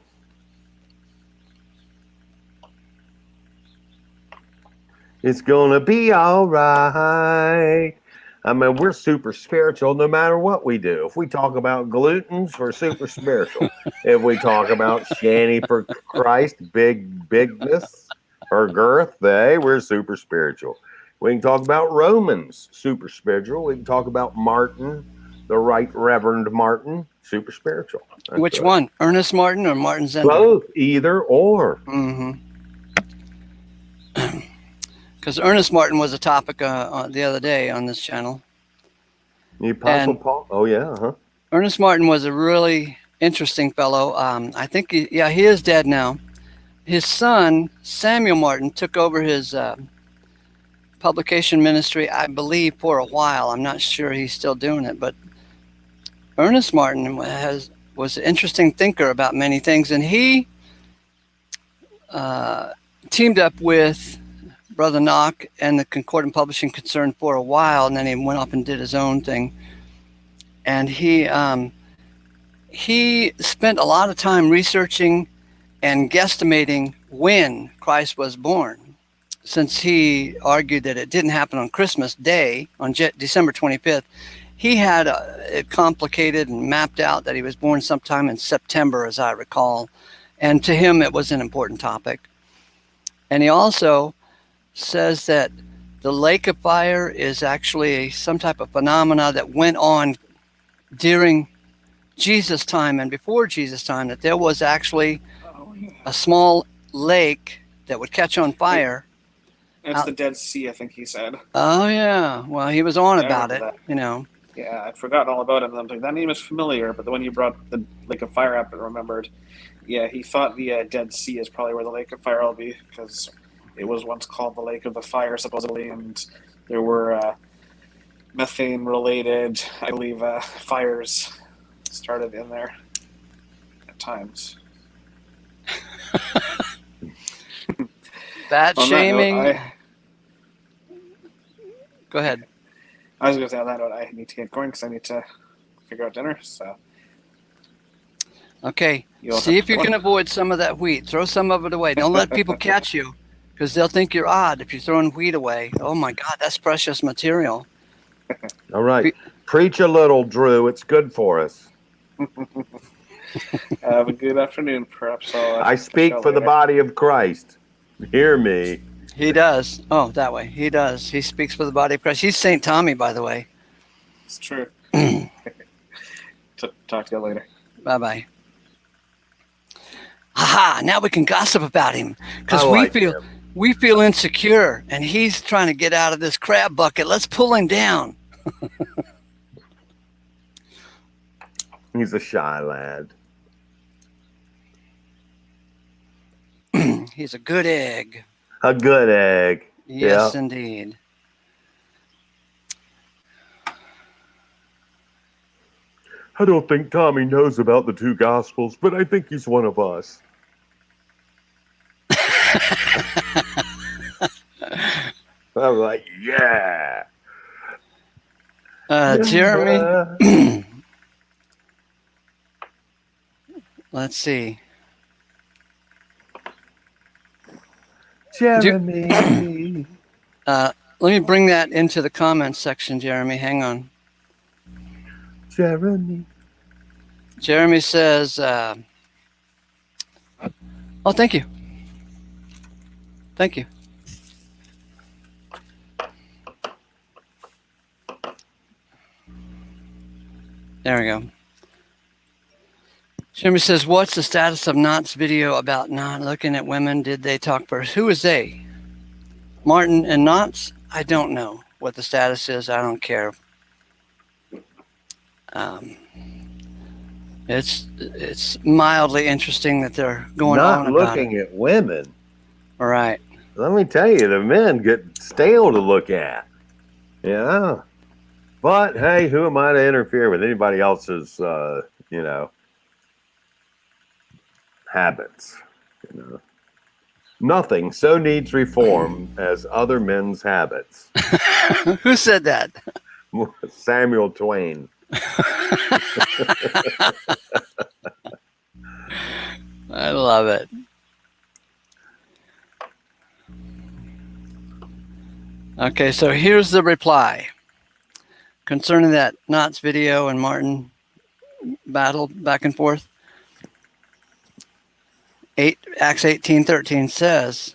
It's gonna be all right. I mean, we're super spiritual no matter what we do. If we talk about glutens, we're super spiritual. If we talk about Shanny for Christ, bigness or girth, we're super spiritual. We can talk about Romans, super spiritual. We can talk about Martin, the Right Reverend Martin, super spiritual. That's Which right. one? Ernest Martin or Martin Zender? Both, either or. Because Ernest Martin was a topic the other day on this channel. The Apostle Paul. Oh, yeah. Huh? Ernest Martin was a really interesting fellow. I think, he is dead now. His son, Samuel Martin, took over his publication ministry, I believe, for a while. I'm not sure he's still doing it, but Ernest Martin was an interesting thinker about many things, and he teamed up with Brother Knock and the Concordant Publishing Concern for a while, and then he went off and did his own thing. And he spent a lot of time researching and guesstimating when Christ was born, since he argued that it didn't happen on Christmas Day, on December 25th. He had it complicated and mapped out that he was born sometime in September, as I recall. And to him, it was an important topic. And he also says that the lake of fire is actually some type of phenomena that went on during Jesus' time and before Jesus' time, that there was actually a small lake that would catch on fire. It's the Dead Sea, I think he said. Oh, yeah. Well, he was on Yeah, I about it, remember that. Yeah, I'd forgotten all about him. I'm like, that name is familiar, but when you brought the Lake of Fire up, I remembered. Yeah, he thought the Dead Sea is probably where the Lake of Fire will be, because it was once called the Lake of the Fire, supposedly, and there were methane-related, I believe, fires started in there at times. That shaming. Go ahead. I was going to say on that note, I need to get going because I need to figure out dinner. So, okay, see if you can avoid some of that wheat. Throw some of it away. Don't let people catch you, because they'll think you're odd if you're throwing wheat away. Oh my God, that's precious material. All right, preach a little, Drew. It's good for us. Have a good afternoon. Perhaps I speak for the body of Christ. Hear me. He does. Oh, that way. He does. He speaks for the body of Christ. He's St. Tommy, by the way. It's true. Talk to you later. Bye-bye. Aha! Now we can gossip about him, because we feel insecure, and he's trying to get out of this crab bucket. Let's pull him down. He's a shy lad. He's a good egg. A good egg. Yes, indeed. I don't think Tommy knows about the two Gospels, but I think he's one of us. I'm like, yeah. Jeremy. Let's see. Jeremy. Let me bring that into the comments section, Jeremy. Hang on. Jeremy. Jeremy says, oh, thank you. Thank you. There we go. Jimmy says, what's the status of Knott's video about not looking at women? Did they talk first? Who is they? Martin and Knott's? I don't know what the status is. I don't care. It's mildly interesting that they're going on Not about looking it. at women. All right. Let me tell you, the men get stale to look at. Yeah. But hey, who am I to interfere with anybody else's, habits? Nothing so needs reform as other men's habits. Who said that? Samuel Twain. I love it. Okay, so here's the reply concerning that Knott's video and Martin battle back and forth. Acts 18:13 says,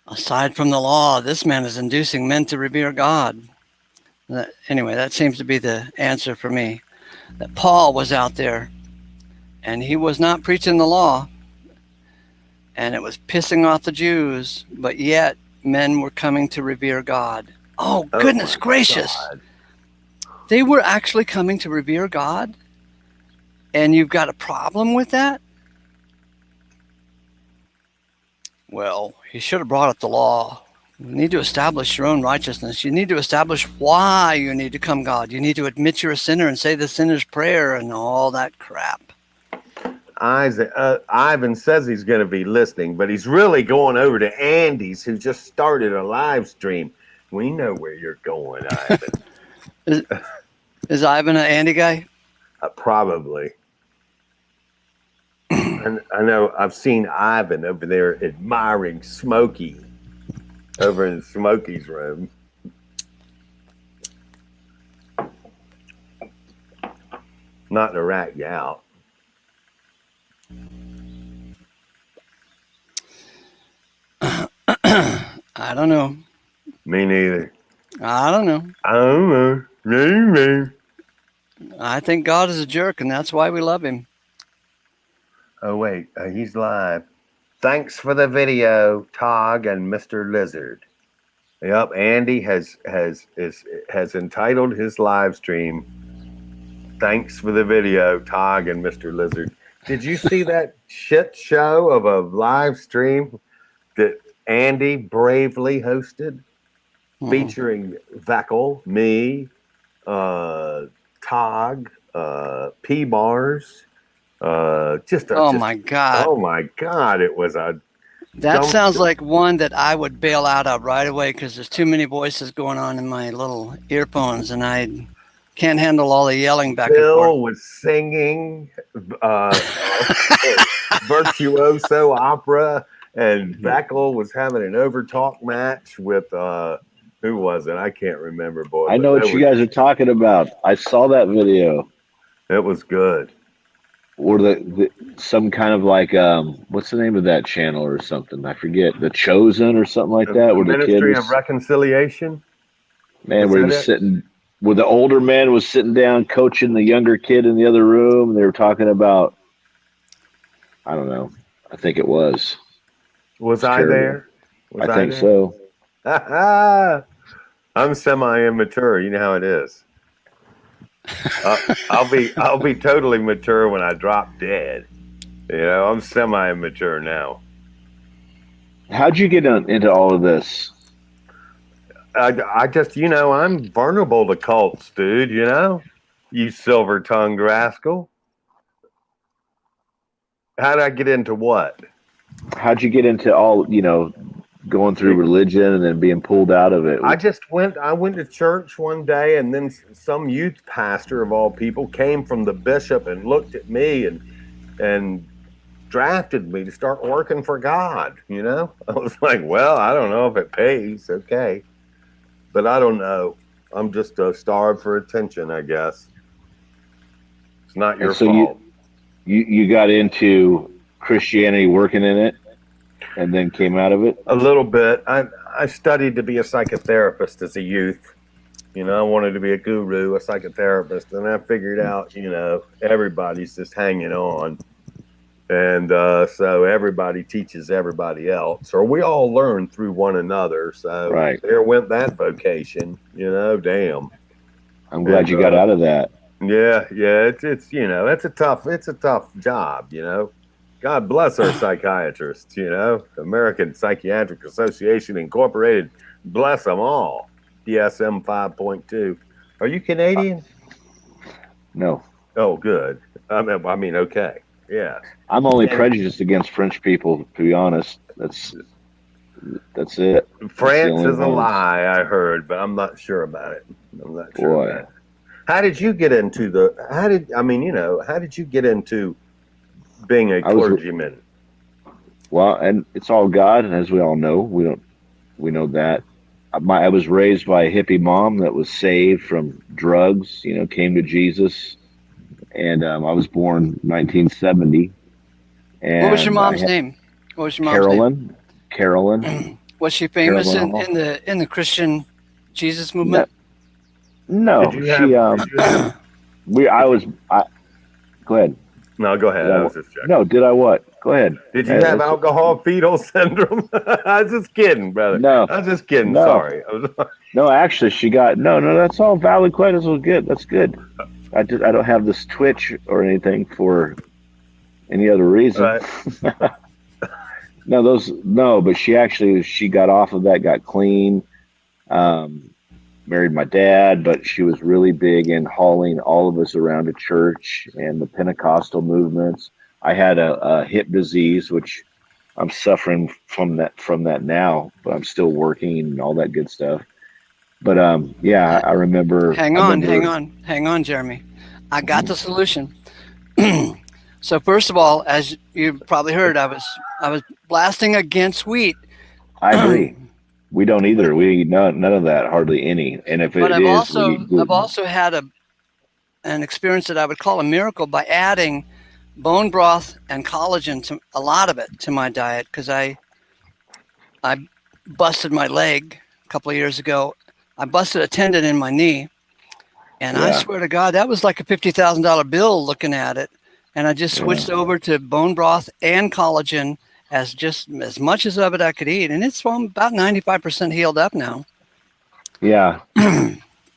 aside from the law, this man is inducing men to revere God. Anyway, that seems to be the answer for me. That Paul was out there and he was not preaching the law and it was pissing off the Jews, but yet men were coming to revere God. Oh, goodness gracious. God. They were actually coming to revere God? And you've got a problem with that? Well, he should have brought up the law. You need to establish your own righteousness. You need to establish why you need to come God. You need to admit you're a sinner and say the sinner's prayer and all that crap. Ivan says he's going to be listening, but he's really going over to Andy's, who just started a live stream. We know where you're going, Ivan. Is Ivan an Andy guy? Probably. And I know I've seen Ivan over there admiring Smokey over in Smokey's room. Not to rat you out. I don't know. Me neither. I don't know. I don't know. I think God is a jerk, and that's why we love him. Oh wait, he's live. Thanks for the video, Tog and Mr. Lizard. Yep, Andy has entitled his live stream. Thanks for the video, Tog and Mr. Lizard. Did you see that shit show of a live stream that Andy bravely hosted, featuring Veckel, me, Tog, P-Bars? My God. Oh my God. It was a. That sounds like one that I would bail out of right away because there's too many voices going on in my little earphones and I can't handle all the yelling back and forth. Bill was singing virtuoso opera, and Veckel was having an overtalk match with who was it? I can't remember, boy. I know what you guys are talking about. I saw that video. It was good. Or some kind of like what's the name of that channel or something? I forget. The Chosen or something like that. Where the Ministry kid was, of Reconciliation. Man, where he was sitting, where the older man was sitting down coaching the younger kid in the other room. And they were talking about, I don't know. I think it was. Was I there? I think so. I'm semi-immature. You know how it is. I'll be totally mature when I drop dead. You know, I'm semi-immature now. How'd you get into all of this? I just, I'm vulnerable to cults, dude. You silver-tongued rascal. How'd I get into what? How'd you get into all, going through religion and then being pulled out of it? I went to church one day, and then some youth pastor of all people came from the bishop and looked at me and drafted me to start working for God. I was like, well, I don't know if it pays. Okay. But I don't know. I'm just starved for attention, I guess. It's not your fault. You got into Christianity working in it and then came out of it? A little bit. I studied to be a psychotherapist as a youth. You know, I wanted to be a guru, a psychotherapist, and I figured out, you know, everybody's just hanging on. And so everybody teaches everybody else, or we all learn through one another. So Right. there went that vocation, you know, damn. I'm glad And you got out of that. yeah, it's you know, it's a tough job, you know. God bless our psychiatrists, you know. American Psychiatric Association Incorporated, bless them all. DSM 5.2. Are you Canadian? No, Oh, good. I mean, okay. Yeah. I'm only And prejudiced against French people, to be honest. That's it. That's the France only is a ones. lie, I heard, but I'm not sure about it. I'm not sure about Boy, it. How did you get into the, how did, I mean, you know, how did you get into being a I was clergyman? well, and it's all God, and as we all know, we know that. I was raised by a hippie mom that was saved from drugs. You know, came to Jesus, and I was born 1970, What was your and I mom's had name? What was your mom's name? Carolyn, Carolyn, Was she famous Carolyn in, Hall. in the Christian Jesus No, movement? Did no, you she have, did you, we I did you, was I go ahead. no, go Did ahead. I I what? was just No, checking. did I what? Go ahead. Did you have It's alcohol fetal syndrome? I was just kidding, brother. no, I was just kidding. no, Sorry. no. Actually, she got no. That's all valid. Quite as well. Good. That's good. I don't have this twitch or anything for any other reason. Right. No, but she got off of that, got clean, um, married my dad, but she was really big in hauling all of us around to church and the Pentecostal movements. I had a hip disease, which I'm suffering from that now, but I'm still working and all that good stuff. But yeah, Ha- I remember Hang I on, hang remember on, hang on, Jeremy. I got mhm, the solution. So first of all, as you probably heard, I was blasting against wheat. I but agree. We don't either. We eat none of that, hardly any. And if it is, we eat I've gluten. also had an experience that I would call a miracle by adding bone broth and collagen to a lot of it to my diet because I busted my leg a couple of years ago. I busted a tendon in my knee, and I Yeah, swear to God, that was like a $50,000 bill looking at it. And I just yeah, switched over to bone broth and collagen as just as much as of it I could eat, and it's about 95% healed up now. yeah.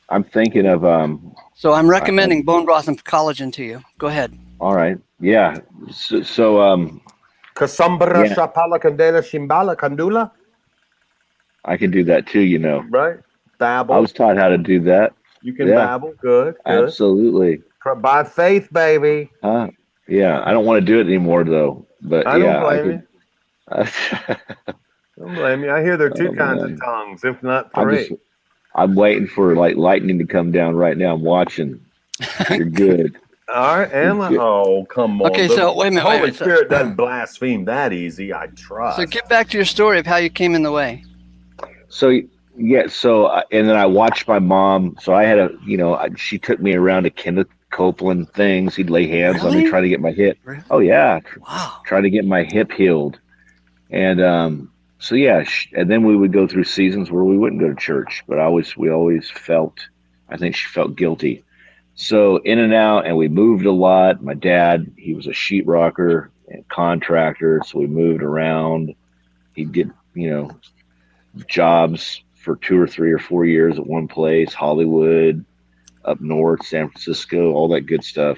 I'm thinking of So I'm I recommending bone broth and collagen to you. Go ahead. all right. Yeah. So Kasambara yeah, Shapala Candela Shimbala Kandula, I can do that too, you know. right? I was Babble. taught how to do that. You can Yeah, babble. Good, good. absolutely. By faith, baby. Huh? Yeah, I don't want to do it anymore though. But I don't yeah, I blame you. could. I don't blame you. I hear there are two Oh kinds of man, tongues, if not I'm just three. I'm waiting for like lightning to come down right now. I'm watching. You're good. All right, You're am I? good. Oh, come on. Okay, The so wait a minute, wait a Holy minute. Spirit doesn't blaspheme that easy, I So trust. get back to your story of how you came in the way. So yeah, and then I watched my mom. So I had she took me around to Kenneth Copeland things. He'd lay hands on me, Really? try to get my hip. Really? Oh yeah, Wow. try to get my hip healed. And so yeah, and then we would go through seasons where we wouldn't go to church, but we always felt. I think she felt guilty. So in and out, and we moved a lot. My dad, he was a sheetrocker and contractor, so we moved around. He'd get jobs for 2 or 3 or 4 years at one place, Hollywood, up north, San Francisco, all that good stuff.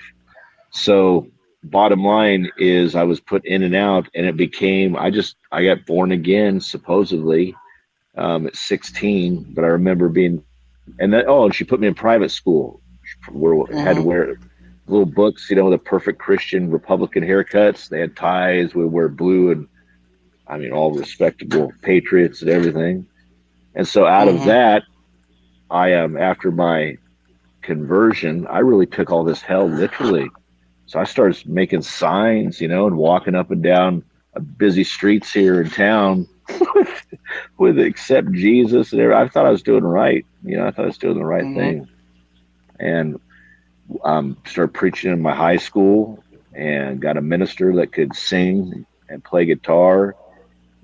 So bottom line is I was put in and out, and it became I got born again supposedly at 16, but I remember being and she put me in private school where I had to Mm-hmm. wear little books, the perfect Christian Republican haircuts. They had ties. We wear blue, and I mean all respectable patriots and everything. And so out of Mm-hmm. that, I after my conversion, I really took all this hell literally. So I started making signs, and walking up and down busy streets here in town with accept Jesus and everything. I thought I was doing right. I thought I was doing the right Mm-hmm. thing. And started preaching in my high school and got a minister that could sing and play guitar.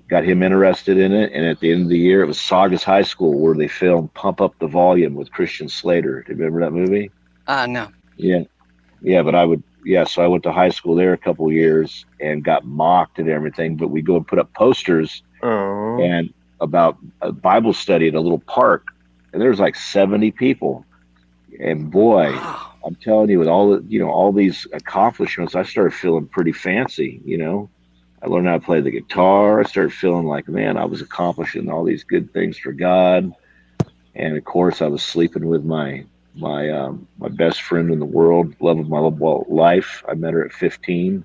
got him interested in it. And at the end of the year, it was Saugus High School where they filmed Pump Up the Volume with Christian Slater. Do you remember that movie? No. Yeah. Yeah, but so I went to high school there a couple of years and got mocked and everything. But we go and put up posters Oh. and about a Bible study at a little park. And there's like 70 people. And boy, Wow. I'm telling you, with all these accomplishments, I started feeling pretty fancy, I learned how to play the guitar. I started feeling like, man, I was accomplishing all these good things for God. And of course, I was sleeping with my best friend in the world, love of my life. I met her at 15.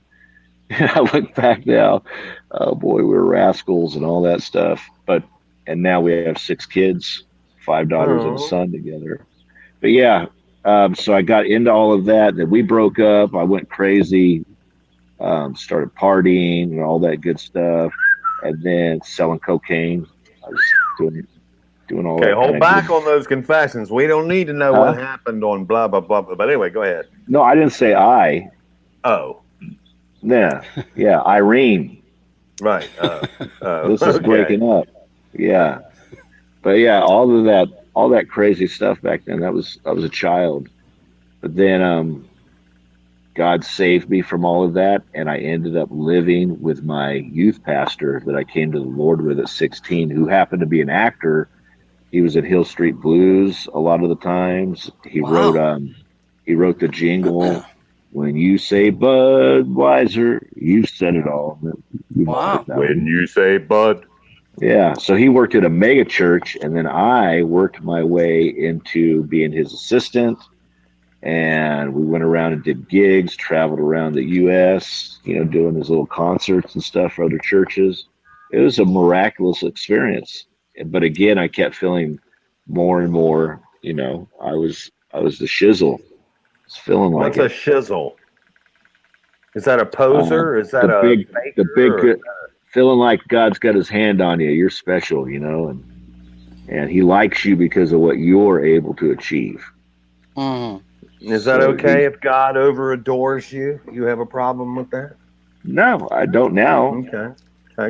And I look back now, oh boy, we were rascals and all that stuff. And now we have 6 kids, 5 daughters and a son together. But yeah, so I got into all of that. Then we broke up. I went crazy, started partying and all that good stuff, and then selling cocaine. I was doing all that. Okay, hold back on those confessions. We don't need to know what happened on blah, blah, blah, blah. But anyway, go ahead. No, I didn't say I. Oh. Yeah, Irene. Right. This is breaking up. Yeah. But yeah, all that crazy stuff back then, I was a child. But then God saved me from all of that, and I ended up living with my youth pastor that I came to the Lord with at 16, who happened to be an actor. He was at Hill Street Blues a lot of the times. He wrote the jingle. When you say Budweiser, you said it all. Wow. When you say Bud. Yeah. So he worked at a mega church, and then I worked my way into being his assistant. And we went around and did gigs, traveled around the U.S., doing his little concerts and stuff for other churches. It was a miraculous experience. But again, I kept feeling more and more, I was the shizzle. It's feeling like What's a shizzle? Is that a poser? Is that the big feeling like God's got his hand on you? You're special, and he likes you because of what you're able to achieve. Mm. Is that okay if God over-adores you? You have a problem with that? No, I don't now. Okay,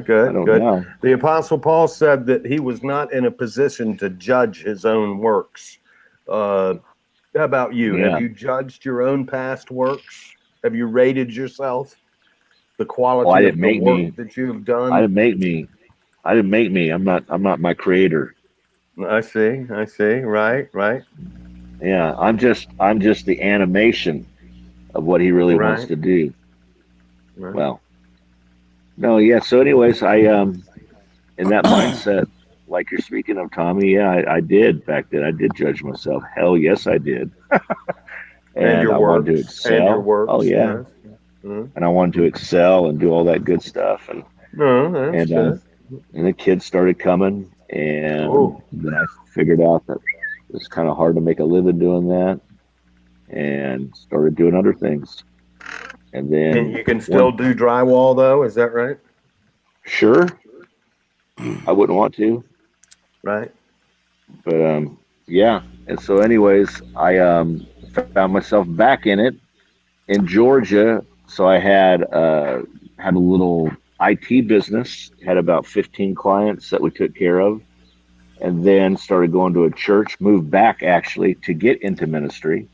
good. I don't good. know. The Apostle Paul said that he was not in a position to judge his own works. How about you? Yeah. Have you judged your own past works? Have you rated yourself? The quality of the work that you've done? I didn't make me. I'm not my creator. I see. Right. Yeah, I'm just the animation of what he really wants to do. Right. Well, no, yeah. So, anyways, I in that mindset, like you're speaking of, Tommy. Yeah, I did back then. I did judge myself. Hell, yes, I did. and your I works. wanted to excel. And your works. Oh yeah. Yes. Mm-hmm. And I wanted to excel and do all that good stuff. And that's good. And the kids started coming, and then I figured out that it was kind of hard to make a living doing that, and started doing other things. And then And you can still do drywall, though, is that right? Sure. I wouldn't want to. Right. But yeah. And so anyways, I found myself back in it in Georgia. So I had a little IT business, had about 15 clients that we took care of, and then started going to a church, moved back actually to get into ministry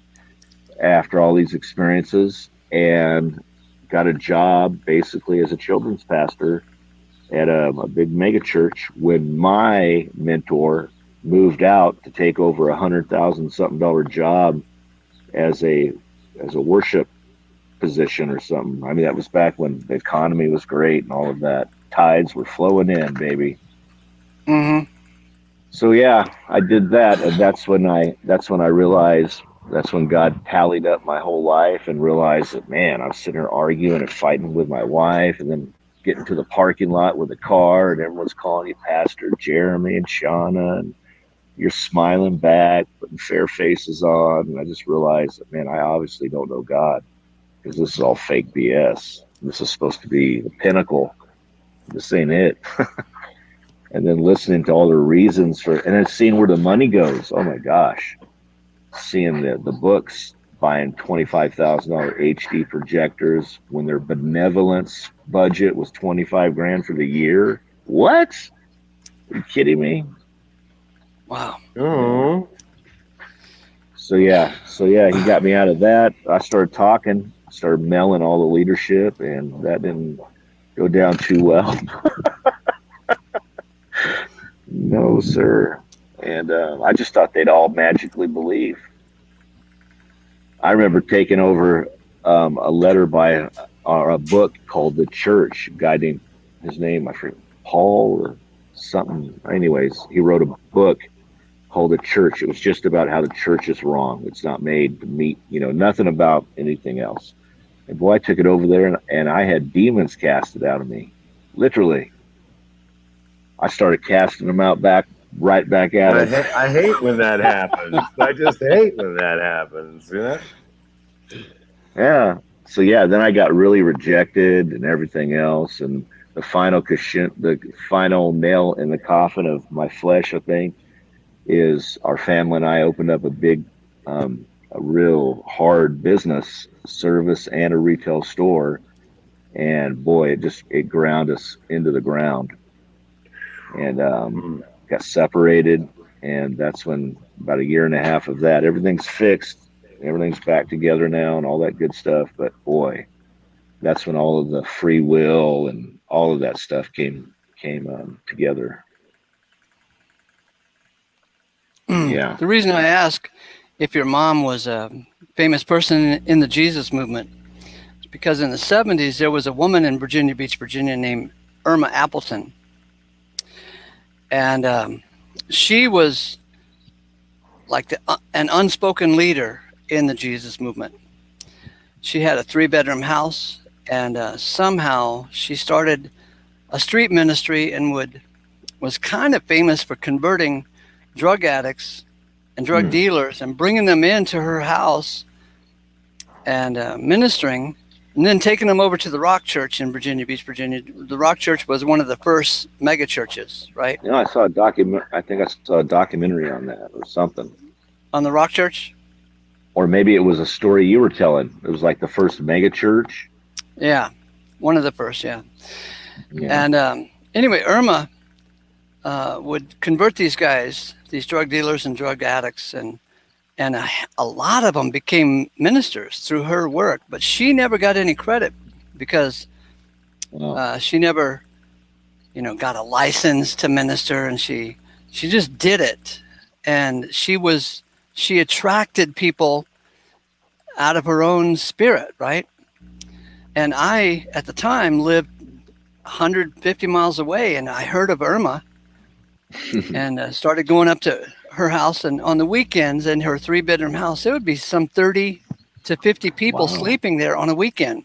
after all these experiences, and got a job basically as a children's pastor at a big mega church when my mentor moved out to take over $100,000 something job as a worship position or something. I mean, that was back when the economy was great and all of that. Tides were flowing in, baby. Mm-hmm. So yeah, I did that, and that's when I realized, that's when God tallied up my whole life and realized that, man, I was sitting there arguing and fighting with my wife, and then getting to the parking lot with a car, and everyone's calling you Pastor Jeremy and Shauna, and you're smiling back, putting fair faces on, and I just realized that, man, I obviously don't know God, because this is all fake BS. This is supposed to be the pinnacle. This ain't it. And then listening to all the reasons for, and then seeing where the money goes. Oh my gosh. Seeing the books, buying $25,000 HD projectors when their benevolence budget was $25,000 for the year. What? Are you kidding me? Wow. Oh, So he got me out of that. I started talking, started mailing all the leadership, and that didn't go down too well. No, sir. And I just thought they'd all magically believe. I remember taking over a letter by or a book called The Church. A guy named his name, I forget, Paul or something. Anyways, he wrote a book called The Church. It was just about how the church is wrong. It's not made to meet, nothing about anything else. And boy, I took it over there and I had demons casted out of me. Literally. I started casting them out right back at him. I hate when that happens. I just hate when that happens. Yeah. So then I got really rejected and everything else. And the final nail in the coffin of my flesh, I think, is our family and I opened up a real hard business service and a retail store. And boy, it ground us into the ground. And got separated, and that's when about a year and a half of that, everything's fixed, everything's back together now, and all that good stuff. But boy, that's when all of the free will and all of that stuff came together. Yeah. The reason I ask if your mom was a famous person in the Jesus movement is because in the 70s there was a woman in Virginia Beach, Virginia named Irma Appleton. And she was like an unspoken leader in the Jesus movement. She had a 3-bedroom house, and somehow she started a street ministry and was kind of famous for converting drug addicts and drug dealers and bringing them into her house and ministering, and then taking them over to the Rock Church in Virginia Beach, Virginia. The Rock Church was one of the first mega churches, right? I saw I think I saw a documentary on that or something. On the Rock Church? Or maybe it was a story you were telling. It was like the first mega church. Yeah, one of the first, yeah. And anyway, Irma would convert these guys, these drug dealers and drug addicts, and a lot of them became ministers through her work. But she never got any credit because she never, got a license to minister, and she just did it. And she attracted people out of her own spirit, right? And I, at the time, lived 150 miles away, and I heard of Irma and started going up to her house. And on the weekends, in her 3-bedroom house, there would be some 30 to 50 people sleeping there on a weekend.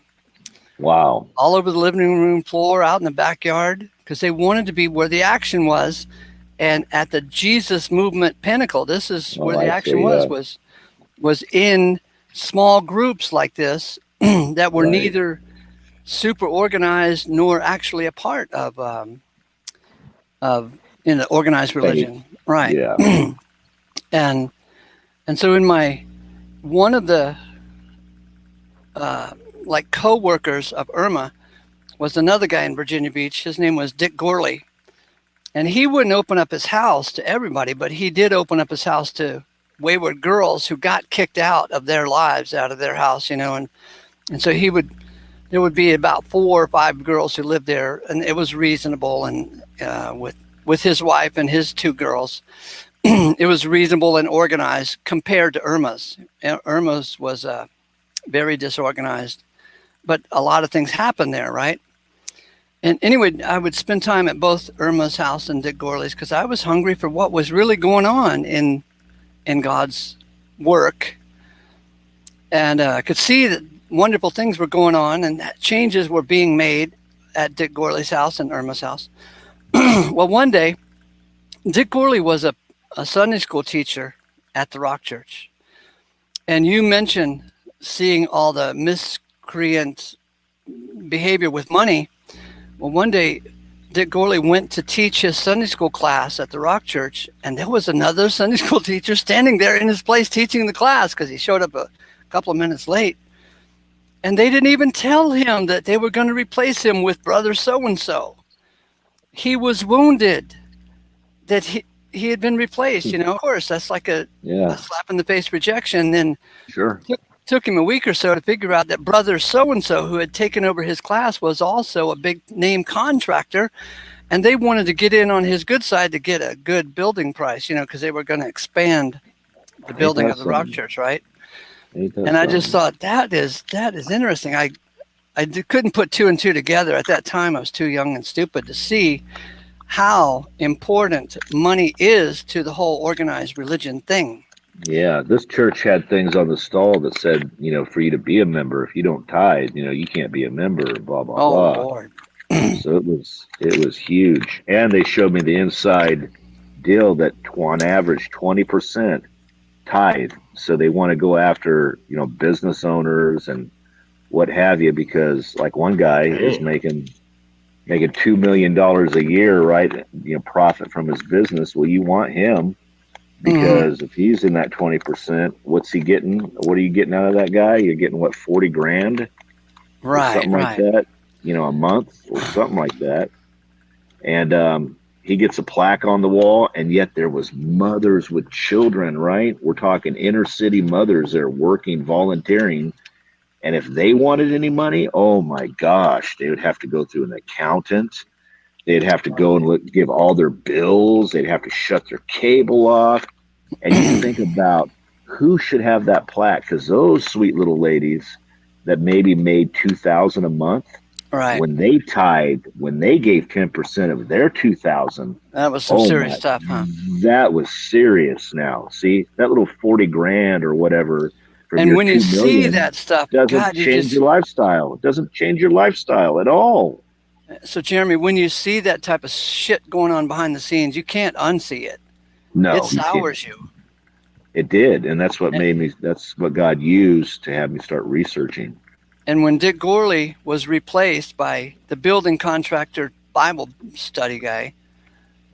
Wow. All over the living room floor, out in the backyard, because they wanted to be where the action was. And at the Jesus movement pinnacle, this is where the action was in small groups like this that were neither super organized nor actually a part of organized religion. Right. Yeah. And so in one of the co-workers of Irma was another guy in Virginia Beach. His name was Dick Gorley. And he wouldn't open up his house to everybody, but he did open up his house to wayward girls who got kicked out of their lives, out of their house, and so there would be about 4 or 5 girls who lived there, and it was reasonable. And with his wife and his 2 girls, it was reasonable and organized compared to Irma's. Irma's was very disorganized, but a lot of things happened there, right? And anyway, I would spend time at both Irma's house and Dick Gorley's because I was hungry for what was really going on in God's work. And I could see that wonderful things were going on and that changes were being made at Dick Gorley's house and Irma's house. Well, one day, Dick Gorley was a Sunday school teacher at the Rock Church. And you mentioned seeing all the miscreant behavior with money. Well, one day, Dick Gorley went to teach his Sunday school class at the Rock Church, and there was another Sunday school teacher standing there in his place teaching the class because he showed up a couple of minutes late. And they didn't even tell him that they were going to replace him with brother so-and-so. he was wounded that he had been replaced. You know, of course, that's like a Yeah, slap in the face rejection. Then sure. took him a week or so to figure out that brother so and so who had taken over his class was also a big name contractor, and they wanted to get in on his good side to get a good building price. You know, because they were going to expand the Ain't building that of the Rock something? Church, right? Ain't that And I just something? thought that is interesting. Couldn't put two and two together at that time. I was too young and stupid to see how important money is to the whole organized religion thing. Yeah, this church had things on the stall that said, for you to be a member, if you don't tithe, you can't be a member, blah blah Oh blah. Lord. So it was huge, and they showed me the inside deal that on average 20% tithe. So they want to go after business owners and what have you, because like one guy is Damn. making $2 million a year, right? Profit from his business. Well, you want him Mm-hmm. because if he's in that 20%, what's he getting? What are you getting out of that guy? You're getting what, 40 grand or Right, something like right. that, a month or something like that. And he gets a plaque on the wall, and yet there was mothers with children, right? We're talking inner city mothers that are working, volunteering. And if they wanted any money, oh my gosh, they would have to go through an accountant. They'd have to go and give all their bills. They'd have to shut their cable off. And you think about who should have that plaque, because those sweet little ladies that maybe made 2,000 a month, Right. when they gave 10% of their 2,000, That was some oh serious my, stuff, huh? that was serious. Now, see that little 40 grand or whatever from And your when you 2 see million that stuff, doesn't God, you change just your lifestyle. It doesn't change your lifestyle at all. so Jeremy, when you see that type of shit going on behind the scenes, you can't unsee it. It No, you can't. sours you. It did, and that's what And, made me. That's what God used to have me start researching. and when Dick Gorley was replaced by the building contractor Bible study guy,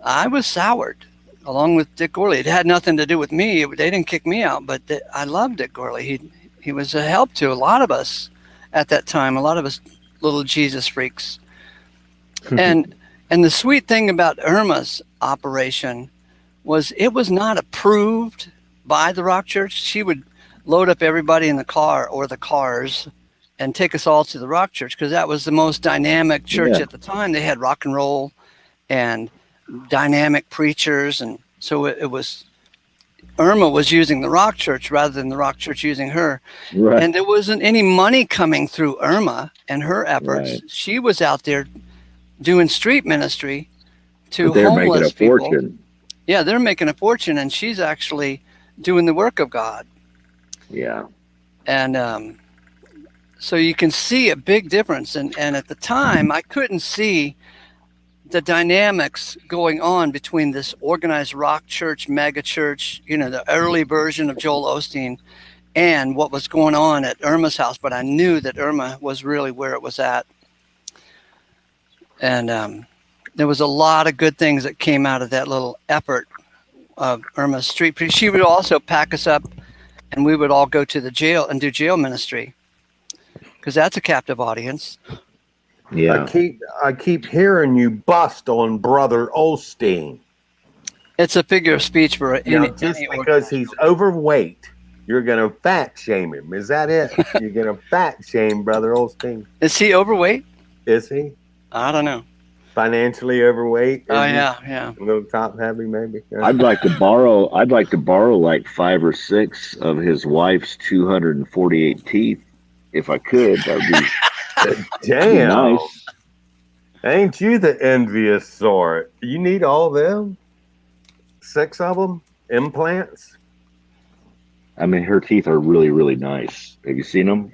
I was soured along with Dick Gorley. It had nothing to do with me. They didn't kick me out, but I loved Dick Gorley. He was a help to a lot of us at that time, a lot of us little Jesus freaks. And and the sweet thing about Irma's operation was it was not approved by the Rock Church. She would load up everybody in the car or the cars and take us all to the Rock Church because that was the most dynamic church Yeah, at the time. They had rock and roll and dynamic preachers, and so it was Irma was using the Rock Church rather than the Rock Church using her. right, And there wasn't any money coming through Irma and her efforts. right. She was out there doing street ministry to But they're making a homeless people. fortune. Yeah, they're making a fortune, and she's actually doing the work of God. Yeah, And so you can see a big difference. And at the time, I couldn't see the dynamics going on between this organized rock church, mega church, the early version of Joel Osteen, and what was going on at Irma's house. But I knew that Irma was really where it was at. And there was a lot of good things that came out of that little effort of Irma's street. She would also pack us up, and we would all go to the jail and do jail ministry because that's a captive audience. yeah. I keep hearing you bust on Brother Osteen. It's a figure of speech for Now, just any because he's overweight, you're going to fat shame him. Is that it? You're going to fat shame Brother Osteen. Is he overweight? Is he? I don't know. Financially overweight? Oh Is he? yeah. A little top heavy, maybe. I'd like to borrow. I'd like to borrow like 5 or 6 of his wife's 248 teeth, if I could. That would be Damn. nice. Ain't you the envious sort? You need all them? 6 of them? Implants? I mean, her teeth are really, really nice. Have you seen them?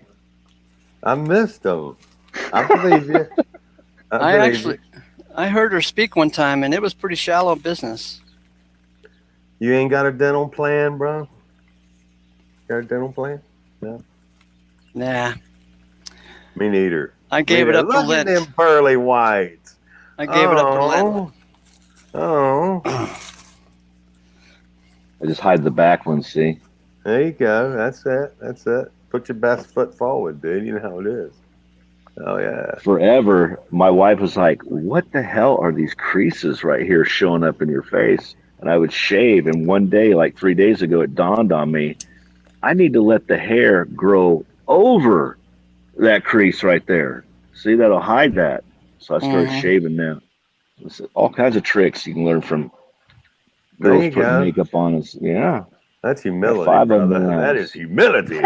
I missed them. I believe you. I heard her speak one time, and it was pretty shallow business. You ain't got a dental plan, bro? Got a dental plan? No. Nah, Me neither. I gave it up to Look Lent. at them pearly whites. I gave it up to Lent. Oh, I just hide the back ones. See? there you go. That's it. That's it. Put your best foot forward, dude. You know how it is. Oh yeah. Forever, my wife was like, "What the hell are these creases right here showing up in your face?" And I would shave, and one day, like 3 days ago, it dawned on me, I need to let the hair grow over that crease right there. See, that'll hide that. So I started Hmm. shaving now. It's all kinds of tricks you can learn from There girls you putting go. makeup on us. Yeah, That's got humility, 5 of them in brother. the That is house. humility.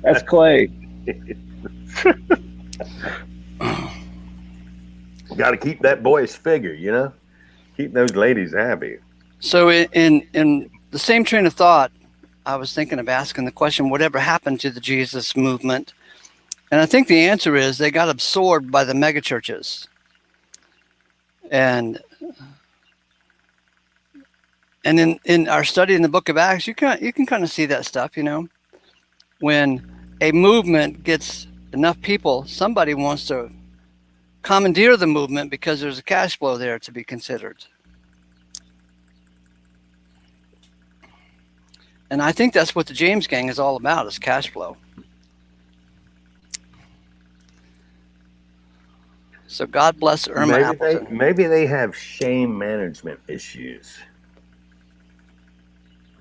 That's Clay. Got to keep that boyish figure, you know. Keep those ladies happy. So in the same train of thought, I was thinking of asking the question, whatever happened to the Jesus movement? And I think the answer is they got absorbed by the megachurches. And in our study in the book of Acts, you can kind of see that stuff, you know. When a movement gets enough people, somebody wants to commandeer the movement because there's a cash flow there to be considered. And I think that's what the James Gang is all about, is cash flow. So God bless Irma Appleton. Maybe they have shame management issues.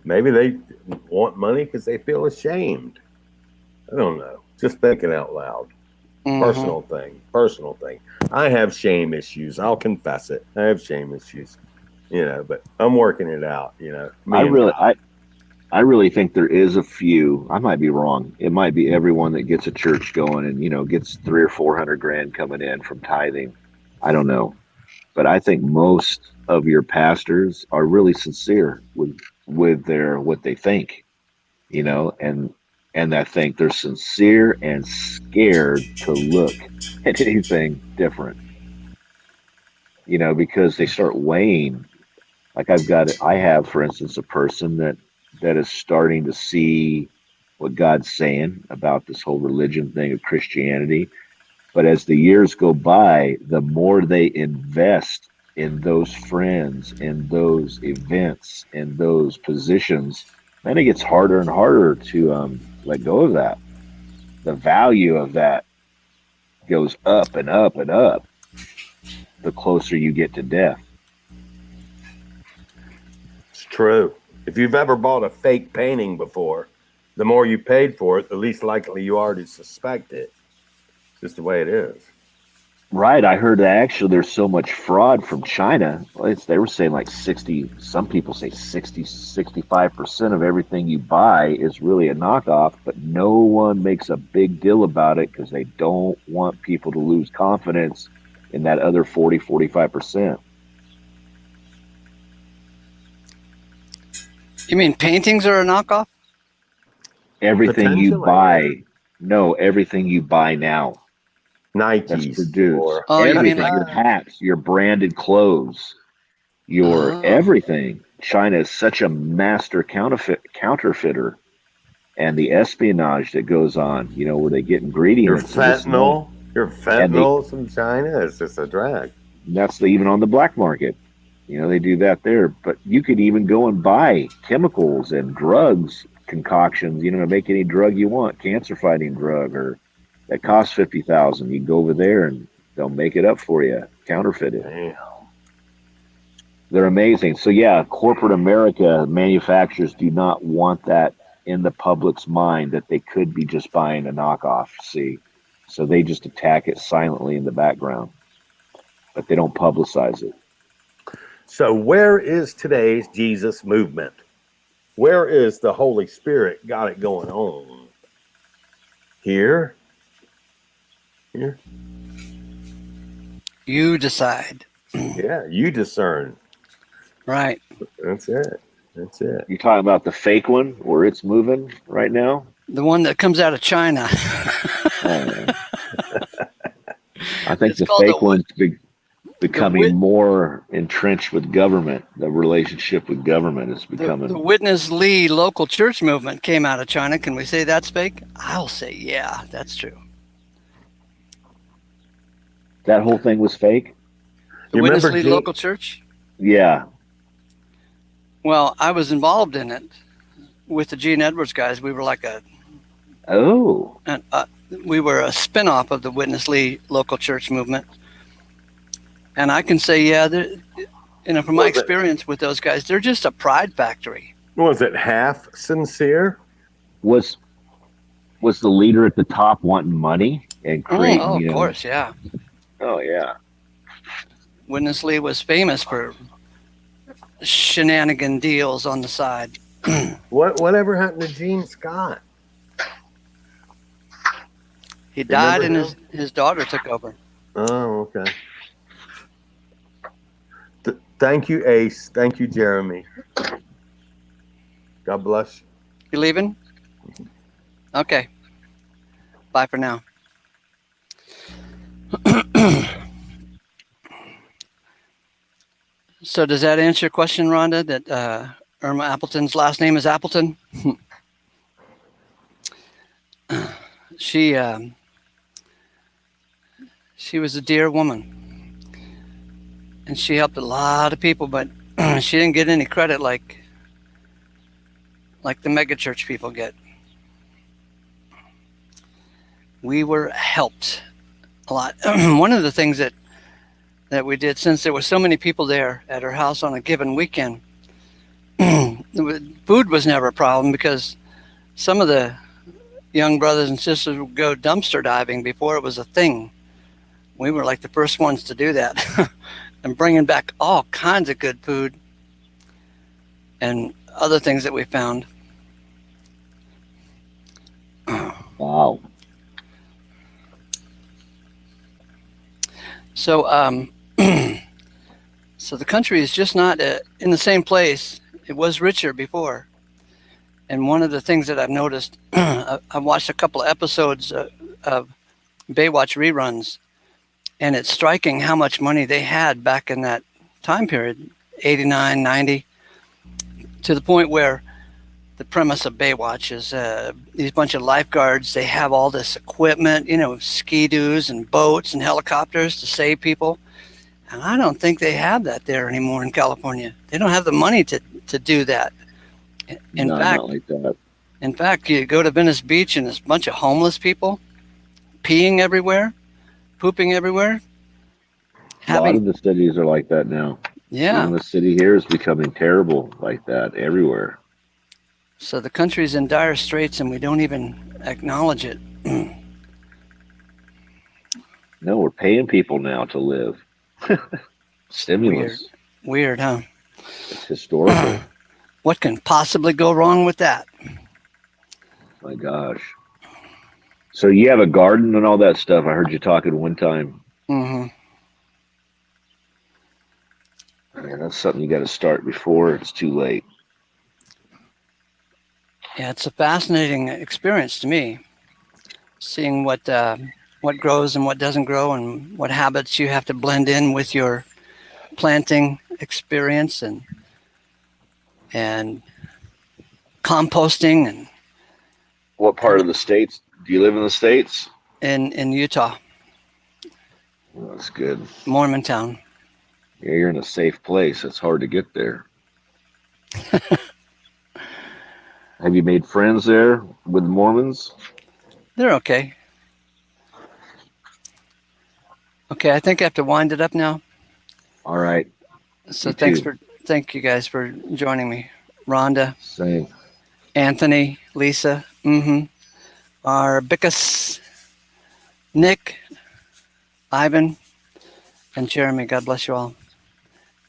Maybe they want money because they feel ashamed. I don't know. Just thinking out loud. Mhm. Personal thing. I have shame issues. I'll confess it. I have shame issues. You know, but I'm working it out, you know. I Me and really, God. I really think there is a few. I might be wrong. It might be everyone that gets a church going and gets 300 or 400 grand coming in from tithing. I don't know, but I think most of your pastors are really sincere with their what they think, and I think they're sincere and scared to look at anything different, because they start weighing. Like I have, for instance, a person that is starting to see what God's saying about this whole religion thing of Christianity. But as the years go by, the more they invest in those friends, in those events, in those positions, then it gets harder and harder to let go of that. The value of that goes up and up and up the closer you get to death. It's true. If you've ever bought a fake painting before, the more you paid for it, the least likely you are to suspect it. It's just the way it is. Right. I heard that actually there's so much fraud from China. They were saying like 60, some people say 60, 65% of everything you buy is really a knockoff, but no one makes a big deal about it because they don't want people to lose confidence in that other 40, 45%. You mean paintings are a knockoff? Everything you Potentially, buy, no, everything you buy now that's Nikes produced, or Oh, you mean everything, like your hats, your branded clothes, your oh, everything. China is such a master counterfeiter, and the espionage that goes on, where they get ingredients and this and that, your and they fentanyl from China is just a drag. that's even on the black market. They do that there, but you could even go and buy chemicals and drugs concoctions, to make any drug you want, cancer fighting drug, or that costs 50,000. You go over there and they'll make it up for you, counterfeit it. Damn. They're amazing. So yeah, corporate America, manufacturers do not want that in the public's mind that they could be just buying a knockoff. See, so they just attack it silently in the background, but they don't publicize it. So where is today's Jesus movement? Where is the Holy Spirit got it going on? Here? Here? you decide. Yeah, you discern. Right. That's it. That's it. You talking about the fake one where it's moving right now? The one that comes out of China. I think It's the called fake one's becoming wit- more entrenched with government. The relationship with government is becoming. the Witness Lee local church movement came out of China. Can we say that's fake? I'll say, yeah, that's true. That whole thing was fake? The You Witness remember Lee Gene- local church? Yeah. Well, I was involved in it with the Gene Edwards guys. We were like a Oh, And we were a spinoff of the Witness Lee local church movement. And I can say, yeah, from my experience with those guys, they're just a pride factory. Was it half sincere? was the leader at the top wanting money and creating? Oh, of course, yeah. Oh yeah. Witness Lee was famous for shenanigan deals on the side. Whatever happened to Gene Scott? He died, and Remember his daughter took over. Oh, okay. Thank you, Ace. Thank you, Jeremy. God bless you. You leaving? Okay. Bye for now. So does that answer your question, Rhonda, that Irma Appleton's last name is Appleton? She was a dear woman, and she helped a lot of people, but she didn't get any credit like the megachurch people get. We were helped a lot. One of the things that we did, since there were so many people there at her house on a given weekend, food was never a problem, because some of the young brothers and sisters would go dumpster diving before it was a thing. We were like the first ones to do that, and bringing back all kinds of good food and other things that we found. Wow. So, so the country is just not in the same place. It was richer before. And one of the things that I've noticed, I watched a couple of episodes of Baywatch reruns, and it's striking how much money they had back in that time period, 89, 90, to the point where the premise of Baywatch is these bunch of lifeguards, they have all this equipment, ski-doos and boats and helicopters to save people. And I don't think they have that there anymore in California. They don't have the money to do that. Not like that. In fact, you go to Venice Beach and there's a bunch of homeless people peeing everywhere, pooping everywhere. A lot of the cities are like that now. Yeah. Even the city here is becoming terrible like that everywhere. So the country's in dire straits, and we don't even acknowledge it. No, we're paying people now to live. Stimulus. Weird, huh? It's historical. What can possibly go wrong with that? My gosh. So you have a garden and all that stuff. I heard you talking one time. Mm-hmm. Man, that's something you got to start before it's too late. Yeah, it's a fascinating experience to me, seeing what grows and what doesn't grow, and what habits you have to blend in with your planting experience, and composting. And What part of the States? Do you live in the States? in Utah, Well, that's good. Mormontown. Yeah, you're in a safe place. It's hard to get there. Have you made friends there with Mormons? They're okay. Okay, I think I have to wind it up now. All right. So Me too. thank you guys for joining me. Rhonda, Same. Anthony, Lisa, our Bickus, Nick, Ivan, and Jeremy. God bless you all.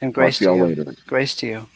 And grace Talk to y'all to you. later. Grace to you.